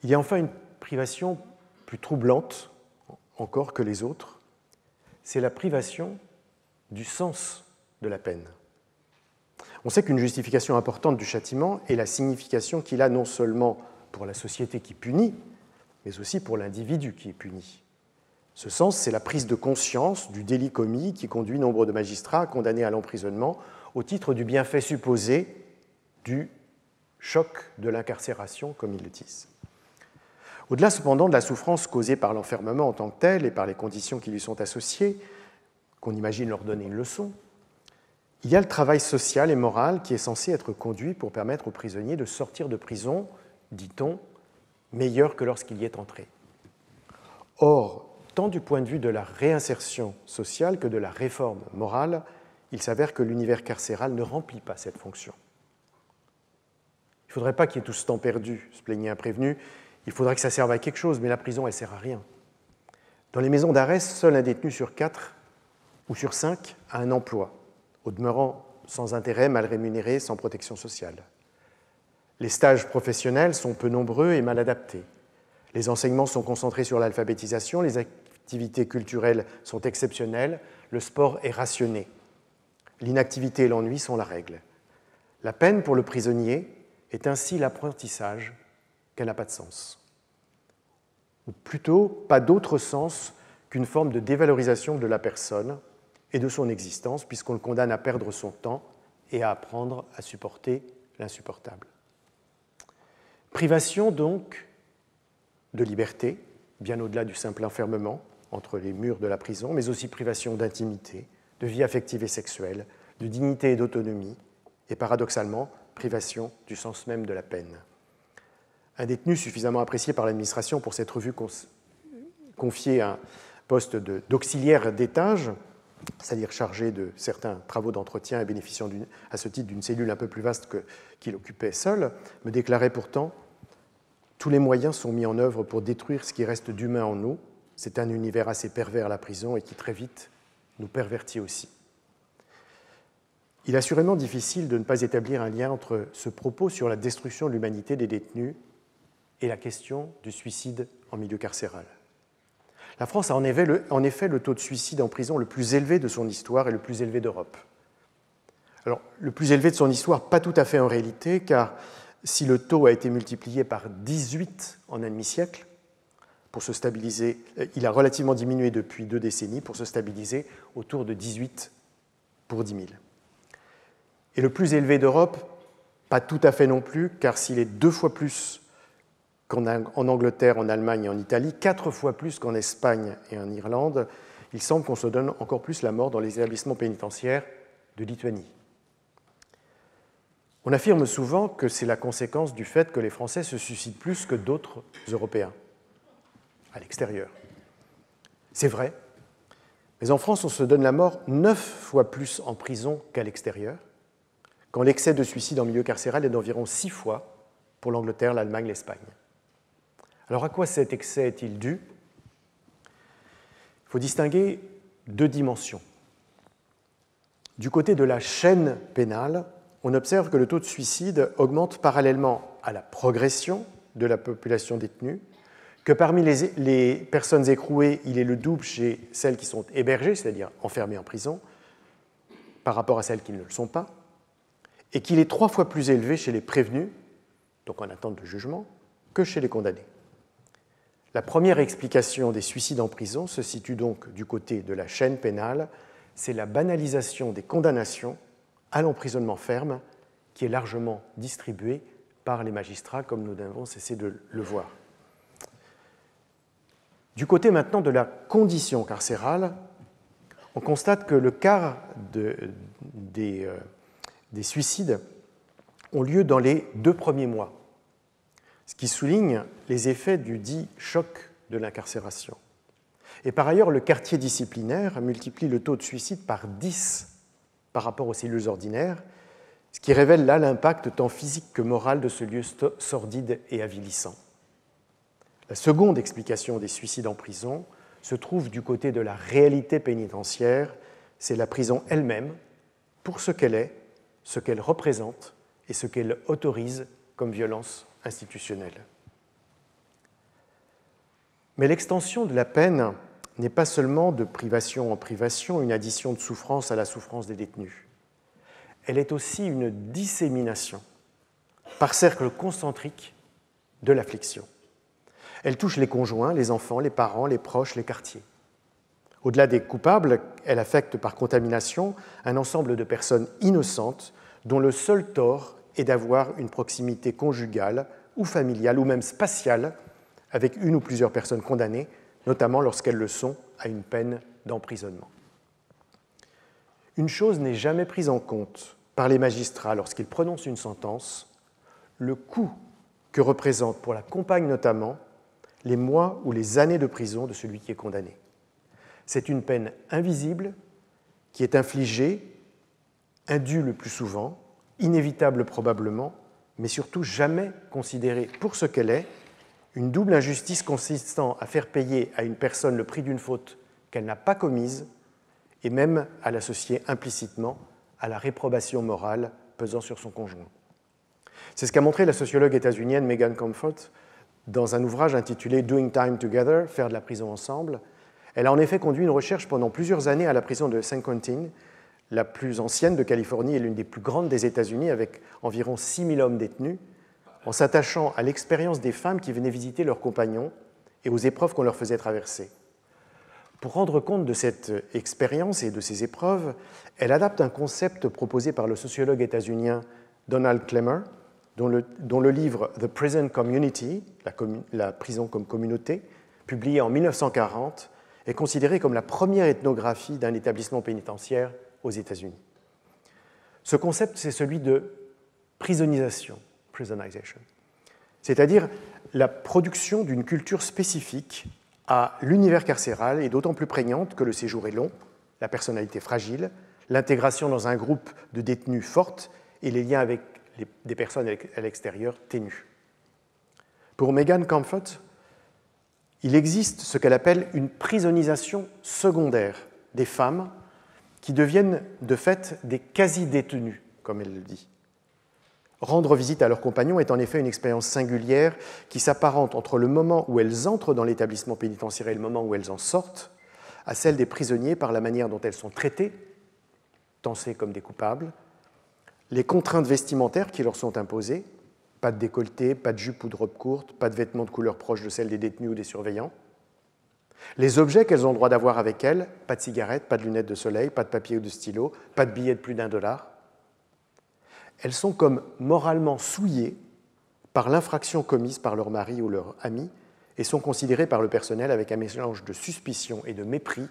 Il y a enfin une privation plus troublante encore que les autres, c'est la privation du sens de la peine. On sait qu'une justification importante du châtiment est la signification qu'il a non seulement pour la société qui punit, mais aussi pour l'individu qui est puni. Ce sens, c'est la prise de conscience du délit commis qui conduit nombre de magistrats condamnés à l'emprisonnement au titre du bienfait supposé du choc de l'incarcération, comme ils le disent. Au-delà cependant de la souffrance causée par l'enfermement en tant que tel et par les conditions qui lui sont associées, qu'on imagine leur donner une leçon, il y a le travail social et moral qui est censé être conduit pour permettre aux prisonniers de sortir de prison, dit-on, meilleur que lorsqu'il y est entré. Or, tant du point de vue de la réinsertion sociale que de la réforme morale, il s'avère que l'univers carcéral ne remplit pas cette fonction. Il ne faudrait pas qu'il y ait tout ce temps perdu, se plaignait un prévenu, il faudrait que ça serve à quelque chose, mais la prison, elle ne sert à rien. Dans les maisons d'arrêt, seul un détenu sur 4 ou sur 5 a un emploi, au demeurant sans intérêt, mal rémunéré, sans protection sociale. Les stages professionnels sont peu nombreux et mal adaptés. Les enseignements sont concentrés sur l'alphabétisation, les activités culturelles sont exceptionnelles, le sport est rationné. L'inactivité et l'ennui sont la règle. La peine pour le prisonnier est ainsi l'apprentissage qu'elle n'a pas de sens. Ou plutôt, pas d'autre sens qu'une forme de dévalorisation de la personne et de son existence, puisqu'on le condamne à perdre son temps et à apprendre à supporter l'insupportable. Privation donc de liberté, bien au-delà du simple enfermement entre les murs de la prison, mais aussi privation d'intimité, de vie affective et sexuelle, de dignité et d'autonomie, et paradoxalement, privation du sens même de la peine. Un détenu suffisamment apprécié par l'administration pour s'être vu confié à un poste d'auxiliaire d'étage, c'est-à-dire chargé de certains travaux d'entretien et bénéficiant à ce titre d'une cellule un peu plus vaste qu'il occupait seul, me déclarait pourtant « Tous les moyens sont mis en œuvre pour détruire ce qui reste d'humain en nous. C'est un univers assez pervers, la prison, et qui très vite nous pervertit aussi. » Il est assurément difficile de ne pas établir un lien entre ce propos sur la destruction de l'humanité des détenus et la question du suicide en milieu carcéral. La France a en effet le taux de suicide en prison le plus élevé de son histoire et le plus élevé d'Europe. Alors, le plus élevé de son histoire, pas tout à fait en réalité, car si le taux a été multiplié par 18 en un demi-siècle, pour se stabiliser, il a relativement diminué depuis 2 décennies pour se stabiliser autour de 18 pour 10 000. Et le plus élevé d'Europe, pas tout à fait non plus, car s'il est 2 fois plus qu'en Angleterre, en Allemagne et en Italie, 4 fois plus qu'en Espagne et en Irlande, il semble qu'on se donne encore plus la mort dans les établissements pénitentiaires de Lituanie. On affirme souvent que c'est la conséquence du fait que les Français se suicident plus que d'autres Européens, à l'extérieur. C'est vrai, mais en France, on se donne la mort 9 fois plus en prison qu'à l'extérieur, quand l'excès de suicide en milieu carcéral est d'environ 6 fois pour l'Angleterre, l'Allemagne, l'Espagne. Alors à quoi cet excès est-il dû ? Il faut distinguer 2 dimensions. Du côté de la chaîne pénale, on observe que le taux de suicide augmente parallèlement à la progression de la population détenue, que parmi les personnes écrouées, il est le double chez celles qui sont hébergées, c'est-à-dire enfermées en prison, par rapport à celles qui ne le sont pas, et qu'il est 3 fois plus élevé chez les prévenus, donc en attente de jugement, que chez les condamnés. La première explication des suicides en prison se situe donc du côté de la chaîne pénale, c'est la banalisation des condamnations à l'emprisonnement ferme qui est largement distribuée par les magistrats, comme nous n'avons cessé de le voir. Du côté maintenant de la condition carcérale, on constate que le quart des suicides ont lieu dans les 2 premiers mois, ce qui souligne les effets du dit choc de l'incarcération. Et par ailleurs, le quartier disciplinaire multiplie le taux de suicide par 10 par rapport aux cellules ordinaires, ce qui révèle là l'impact tant physique que moral de ce lieu sordide et avilissant. La seconde explication des suicides en prison se trouve du côté de la réalité pénitentiaire, c'est la prison elle-même, pour ce qu'elle est, ce qu'elle représente et ce qu'elle autorise comme violence institutionnelle. Mais l'extension de la peine n'est pas seulement de privation en privation une addition de souffrance à la souffrance des détenus. elle est aussi une dissémination par cercle concentrique de l'affliction. Elle touche les conjoints, les enfants, les parents, les proches, les quartiers. Au-delà des coupables, elle affecte par contamination un ensemble de personnes innocentes dont le seul tort est d'avoir une proximité conjugale ou familiale ou même spatiale avec une ou plusieurs personnes condamnées, notamment lorsqu'elles le sont à une peine d'emprisonnement. Une chose n'est jamais prise en compte par les magistrats lorsqu'ils prononcent une sentence, le coût que représentent pour la compagne notamment les mois ou les années de prison de celui qui est condamné. C'est une peine invisible qui est infligée, indue le plus souvent, inévitable probablement, mais surtout jamais considérée pour ce qu'elle est, une double injustice consistant à faire payer à une personne le prix d'une faute qu'elle n'a pas commise et même à l'associer implicitement à la réprobation morale pesant sur son conjoint. C'est ce qu'a montré la sociologue états-unienne Megan Comfort dans un ouvrage intitulé « Doing Time Together », faire de la prison ensemble. Elle a en effet conduit une recherche pendant plusieurs années à la prison de San Quentin, la plus ancienne de Californie et l'une des plus grandes des États-Unis, avec environ 6 000 hommes détenus, en s'attachant à l'expérience des femmes qui venaient visiter leurs compagnons et aux épreuves qu'on leur faisait traverser. Pour rendre compte de cette expérience et de ces épreuves, elle adapte un concept proposé par le sociologue états-unien Donald Clemmer, dont le livre « The Prison Community », la prison comme communauté, publié en 1940, est considéré comme la première ethnographie d'un établissement pénitentiaire aux États-Unis. Ce concept, c'est celui de prisonisation, c'est-à-dire la production d'une culture spécifique à l'univers carcéral et d'autant plus prégnante que le séjour est long, la personnalité fragile, l'intégration dans un groupe de détenus forte et les liens avec des personnes à l'extérieur ténus. Pour Megan Comfort, il existe ce qu'elle appelle une prisonisation secondaire des femmes qui deviennent de fait des quasi-détenues, comme elle le dit. Rendre visite à leurs compagnons est en effet une expérience singulière qui s'apparente entre le moment où elles entrent dans l'établissement pénitentiaire et le moment où elles en sortent à celle des prisonniers par la manière dont elles sont traitées, tancées comme des coupables, les contraintes vestimentaires qui leur sont imposées, pas de décolleté, pas de jupe ou de robe courte, pas de vêtements de couleur proche de celle des détenus ou des surveillants, les objets qu'elles ont le droit d'avoir avec elles, pas de cigarettes, pas de lunettes de soleil, pas de papier ou de stylo, pas de billets de plus d'$1. Elles sont comme moralement souillées par l'infraction commise par leur mari ou leur ami et sont considérées par le personnel avec un mélange de suspicion et de mépris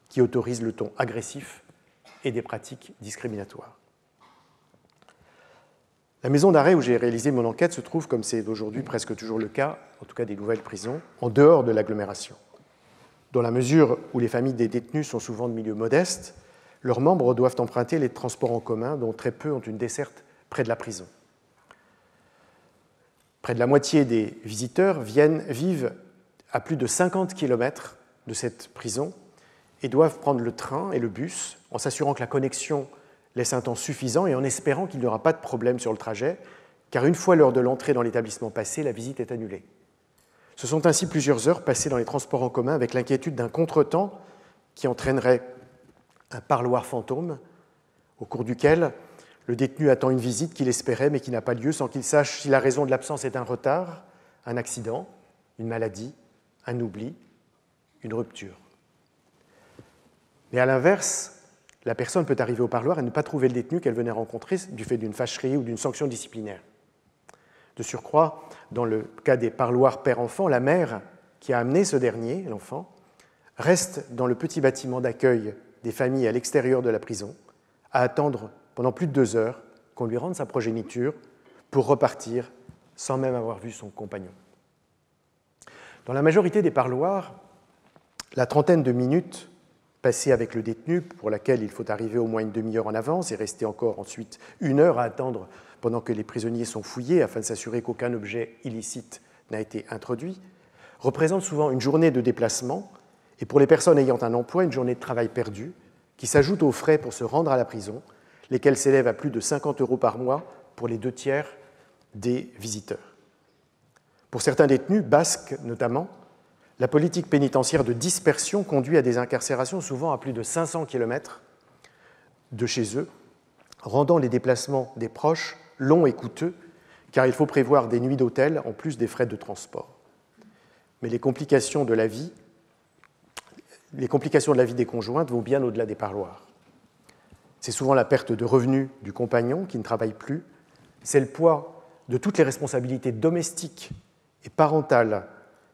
qui autorise le ton agressif et des pratiques discriminatoires. La maison d'arrêt où j'ai réalisé mon enquête se trouve, comme c'est aujourd'hui presque toujours le cas, en tout cas des nouvelles prisons, en dehors de l'agglomération. Dans la mesure où les familles des détenus sont souvent de milieux modestes, leurs membres doivent emprunter les transports en commun, dont très peu ont une desserte près de la prison. Près de la moitié des visiteurs vivent à plus de 50 km de cette prison et doivent prendre le train et le bus en s'assurant que la connexion laisse un temps suffisant et en espérant qu'il n'y aura pas de problème sur le trajet, car une fois l'heure de l'entrée dans l'établissement passée, la visite est annulée. Ce sont ainsi plusieurs heures passées dans les transports en commun avec l'inquiétude d'un contretemps qui entraînerait un parloir fantôme au cours duquel le détenu attend une visite qu'il espérait mais qui n'a pas lieu sans qu'il sache si la raison de l'absence est un retard, un accident, une maladie, un oubli, une rupture. Mais à l'inverse, la personne peut arriver au parloir et ne pas trouver le détenu qu'elle venait rencontrer du fait d'une fâcherie ou d'une sanction disciplinaire. De surcroît, dans le cas des parloirs père-enfant, la mère qui a amené ce dernier, l'enfant, reste dans le petit bâtiment d'accueil des familles à l'extérieur de la prison, à attendre pendant plus de 2 heures qu'on lui rende sa progéniture pour repartir sans même avoir vu son compagnon. Dans la majorité des parloirs, la trentaine de minutes passées avec le détenu, pour laquelle il faut arriver au moins une demi-heure en avance et rester encore ensuite 1 heure à attendre pendant que les prisonniers sont fouillés afin de s'assurer qu'aucun objet illicite n'a été introduit, représente souvent une journée de déplacement et pour les personnes ayant un emploi, une journée de travail perdue qui s'ajoute aux frais pour se rendre à la prison, lesquels s'élèvent à plus de 50 € par mois pour les 2/3 des visiteurs. Pour certains détenus, basques notamment, la politique pénitentiaire de dispersion conduit à des incarcérations souvent à plus de 500 km de chez eux, rendant les déplacements des proches longs et coûteux, car il faut prévoir des nuits d'hôtel en plus des frais de transport. Mais les complications de la vie des conjointes vont bien au-delà des parloirs. C'est souvent la perte de revenus du compagnon qui ne travaille plus, c'est le poids de toutes les responsabilités domestiques et parentales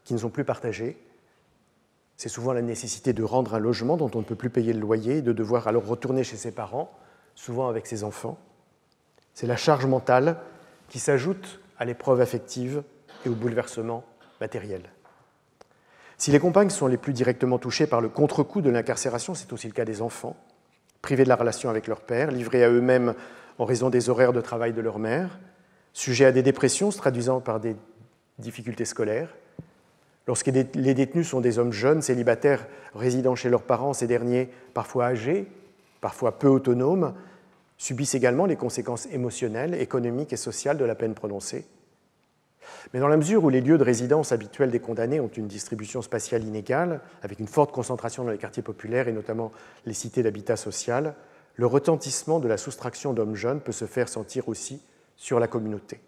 qui ne sont plus partagées, c'est souvent la nécessité de rendre un logement dont on ne peut plus payer le loyer et de devoir alors retourner chez ses parents, souvent avec ses enfants. C'est la charge mentale qui s'ajoute à l'épreuve affective et au bouleversement matériel. Si les compagnes sont les plus directement touchées par le contre-coup de l'incarcération, c'est aussi le cas des enfants, privés de la relation avec leur père, livrés à eux-mêmes en raison des horaires de travail de leur mère, sujets à des dépressions se traduisant par des difficultés scolaires. Lorsque les détenus sont des hommes jeunes, célibataires, résidant chez leurs parents, ces derniers, parfois âgés, parfois peu autonomes, subissent également les conséquences émotionnelles, économiques et sociales de la peine prononcée. Mais dans la mesure où les lieux de résidence habituels des condamnés ont une distribution spatiale inégale, avec une forte concentration dans les quartiers populaires et notamment les cités d'habitat social, le retentissement de la soustraction d'hommes jeunes peut se faire sentir aussi sur la communauté.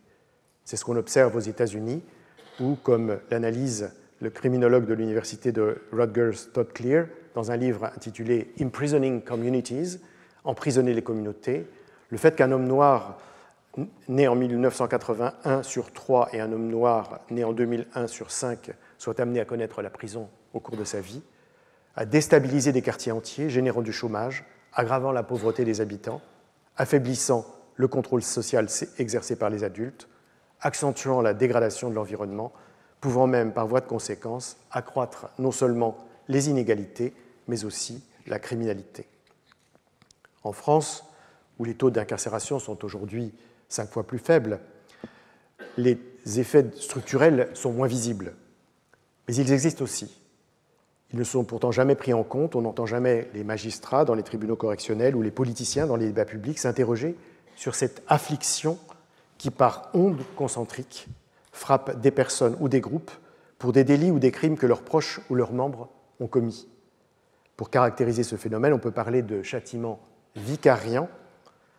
C'est ce qu'on observe aux États-Unis, où, comme l'analyse le criminologue de l'université de Rutgers Todd Clear dans un livre intitulé « Imprisoning Communities », emprisonner les communautés, le fait qu'un homme noir né en 1981 sur 3 et un homme noir né en 2001 sur 5 soit amené à connaître la prison au cours de sa vie, a déstabilisé des quartiers entiers, générant du chômage, aggravant la pauvreté des habitants, affaiblissant le contrôle social exercé par les adultes, accentuant la dégradation de l'environnement, pouvant même, par voie de conséquence, accroître non seulement les inégalités, mais aussi la criminalité. En France, où les taux d'incarcération sont aujourd'hui 5 fois plus faibles, les effets structurels sont moins visibles. Mais ils existent aussi. Ils ne sont pourtant jamais pris en compte. On n'entend jamais les magistrats dans les tribunaux correctionnels ou les politiciens dans les débats publics s'interroger sur cette affliction qui, par ondes concentriques, frappe des personnes ou des groupes pour des délits ou des crimes que leurs proches ou leurs membres ont commis. Pour caractériser ce phénomène, on peut parler de châtiment vicariant,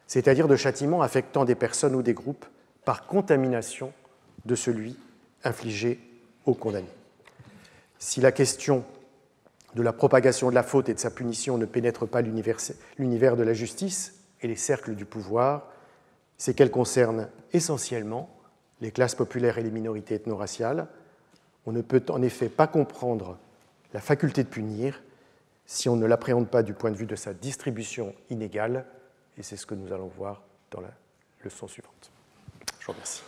c'est-à-dire de châtiment affectant des personnes ou des groupes par contamination de celui infligé aux condamnés. Si la question de la propagation de la faute et de sa punition ne pénètre pas l'univers de la justice et les cercles du pouvoir, c'est qu'elle concerne essentiellement les classes populaires et les minorités ethno-raciales. On ne peut en effet pas comprendre la faculté de punir si on ne l'appréhende pas du point de vue de sa distribution inégale, et c'est ce que nous allons voir dans la leçon suivante. Je vous remercie.